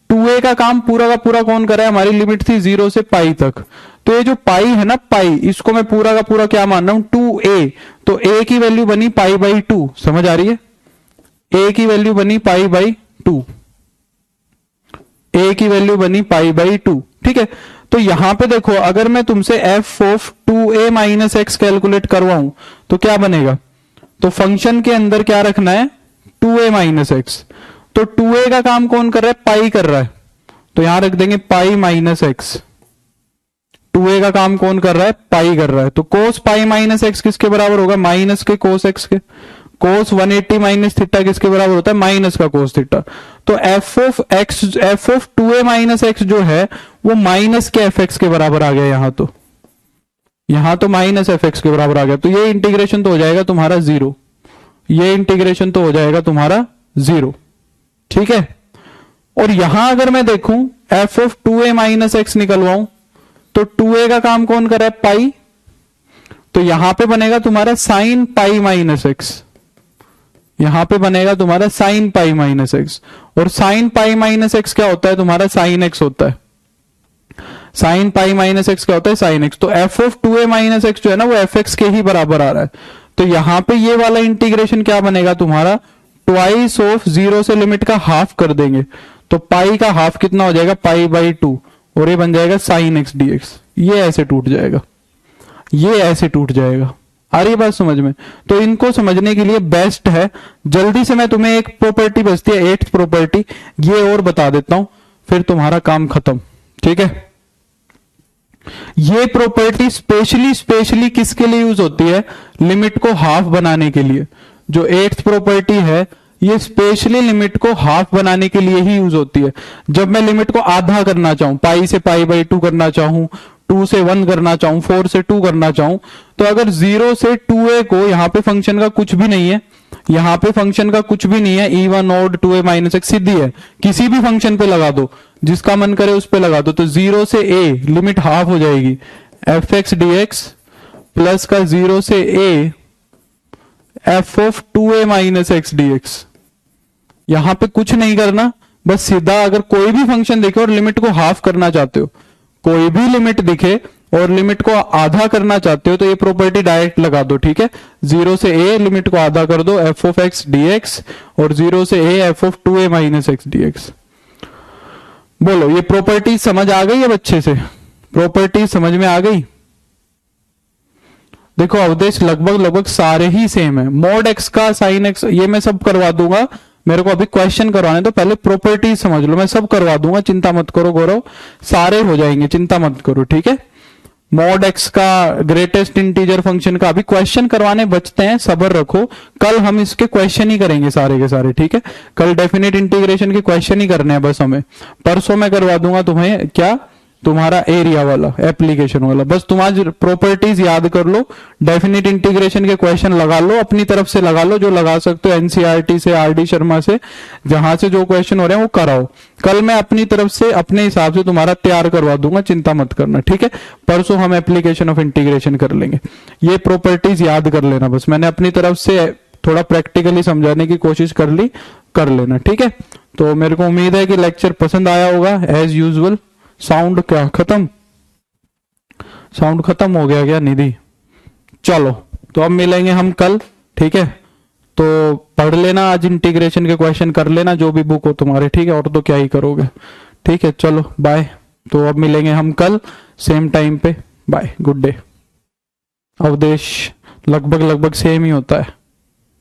2a का काम पूरा का पूरा कौन कर रहा है, हमारी लिमिट थी 0 से पाई तक, तो ये जो पाई है ना, पाई, इसको मैं पूरा का पूरा क्या मान रहा हूं, 2a, तो a की वैल्यू बनी पाई बाई 2, समझ आ रही है, a की वैल्यू बनी पाई बाई 2, a की वैल्यू बनी पाई बाई 2। ठीक है, तो यहां पे देखो अगर मैं तुमसे f of 2a minus x calculate करवाऊं तो क्या बनेगा, तो फंक्शन के अंदर क्या रखना है, 2a माइनस एक्स, तो 2a का काम कौन कर रहा है, पाई कर रहा है, तो यहां रख देंगे पाई माइनस एक्स। 2a का काम कौन कर रहा है, पाई कर रहा है, तो कोस पाई माइनस एक्स किसके बराबर होगा, माइनस के कोस एक्स के। कोस 180 माइनस थीटा किसके बराबर होता है, माइनस का कोस थीटा। तो f of 2a minus x जो है वो माइनस के fx के बराबर आ गया, यहां तो माइनस fx के बराबर आ गया, तो ये इंटीग्रेशन तो हो जाएगा तुम्हारा 0, ये इंटीग्रेशन तो हो जाएगा तुम्हारा 0। ठीक है, और यहां अगर मैं देखूं f of 2a minus x निकलवाऊं तो 2a का काम कौन कर रहा है, पाई, तो यहां पे बनेगा तुम्हारा साइन पाई माइनस एक्स, यहां पे बनेगा तुम्हारा साइन पाई माइनस एक्स, और साइन पाई माइनस एक्स क्या होता है तुम्हारा, साइन एक्स होता है, साइन पाई माइनस एक्स क्या होता है, साइन एक्स। तो f of 2a minus x जो है ना वो fx के ही बराबर आ रहा है, तो यहां पे ये वाला इंटीग्रेशन क्या बनेगा तुम्हारा, ट्वाइस ऑफ 0 से लिमिट का हाफ कर देंगे, तो पाई का हाफ कितना हो जाएगा, पाई बाई 2, और ये बन जाएगा साइन एक्स dx। ये ऐसे टूट जाएगा, ये ऐसे टूट जाएगा। आ रही बात समझ में, तो इनको समझने के लिए बेस्ट है, जल्दी से मैं तुम्हें एक प्रॉपर्टी बचती है 8th प्रॉपर्टी, ये और बता देता हूं, फिर तुम्हारा काम खत्म। ठीक है, ये प्रॉपर्टी स्पेशली किसके लिए यूज होती है, लिमिट को हाफ बनाने के लिए। जो 8th प्रॉपर्टी है ये स्पेशली लिमिट को हाफ बनाने के लिए ही यूज होती है। जब मैं लिमिट को आधा करना चाहूं, पाई से पाई बाई 2 करना चाहूं, 2 से 1 करना चाहूं, 4 से 2 करना चाहूं, तो अगर 0 से 2a को, यहां पे फंक्शन का कुछ भी नहीं है, यहां पे फंक्शन का कुछ भी नहीं है, e1 और 2a माइनस एक्स सीधी है, किसी भी फंक्शन पे लगा दो, जिसका मन करे उस पे लगा दो, तो 0 से a लिमिट हाफ हो जाएगी, fx dx प्लस का 0 से a f of 2a minus x dx। यहां पे कुछ नहीं करना, बस सीधा अगर कोई भी फंक्शन देखे और लिमिट को हाफ करना चाहते हो, कोई भी लिमिट दिखे और लिमिट को आधा करना चाहते हो, तो ये प्रॉपर्टी डायरेक्ट लगा दो। ठीक है, 0 से a लिमिट को आधा कर दो, f ऑफ x dx, और 0 से a f of 2a minus x dx। बोलो ये प्रॉपर्टी समझ आ गई है बच्चे से, प्रॉपर्टी समझ में आ गई। देखो अवदेश लगभग सारे ही सेम है, मॉड x का साइन x ये मैं सब करवा दूंगा, मेरे को अभी क्वेश्चन करवाने तो पहले प्रॉपर्टी समझ लो, मैं सब करवा दूंगा, चिंता मत करो गौरव, सारे हो जाएंगे, चिंता मत करो। ठीक है, मॉड x का, ग्रेटेस्ट इंटीजर फंक्शन का अभी क्वेश्चन करवाने बचते हैं, सब्र रखो, कल हम इसके क्वेश्चन ही करेंगे सारे के सारे। ठीक है, कल डेफिनेट इंटीग्रेशन के क्वेश्चन ही करने हैं बस हमें, परसों मैं करवा दूंगा तुम्हें क्या, तुम्हारा एरिया वाला, एप्लीकेशन वाला। बस तुम आज प्रॉपर्टीज याद कर लो, डेफिनेट इंटीग्रेशन के क्वेश्चन लगा लो, अपनी तरफ से लगा लो जो लगा सकते हो, एनसीईआरटी से, आरडी शर्मा से, जहां से जो क्वेश्चन हो रहे हैं वो कराओ। कल मैं अपनी तरफ से अपने हिसाब से तुम्हारा तैयार करवा दूंगा, चिंता मत करना, ठीक है। परसों हम एप्लीकेशन ऑफ इंटीग्रेशन कर लेंगे। ये प्रॉपर्टीज याद कर लेना, बस मैंने अपनी तरफ से थोड़ा प्रैक्टिकली समझाने की कोशिश कर ली, कर लेना, ठीक है। तो मेरे को उम्मीद है कि लेक्चर पसंद आया होगा। एज यूजुअल साउंड क्या खत्म, साउंड खत्म हो गया क्या निधि? चलो तो अब मिलेंगे हम कल, ठीक है। तो पढ़ लेना आज, इंटीग्रेशन के क्वेश्चन कर लेना जो भी बुक हो तुम्हारे, ठीक है। और तो क्या ही करोगे, ठीक है। चलो बाय। तो अब मिलेंगे हम कल सेम टाइम पे। Bye, good day. अवदेश लगभग सेम ही होता है।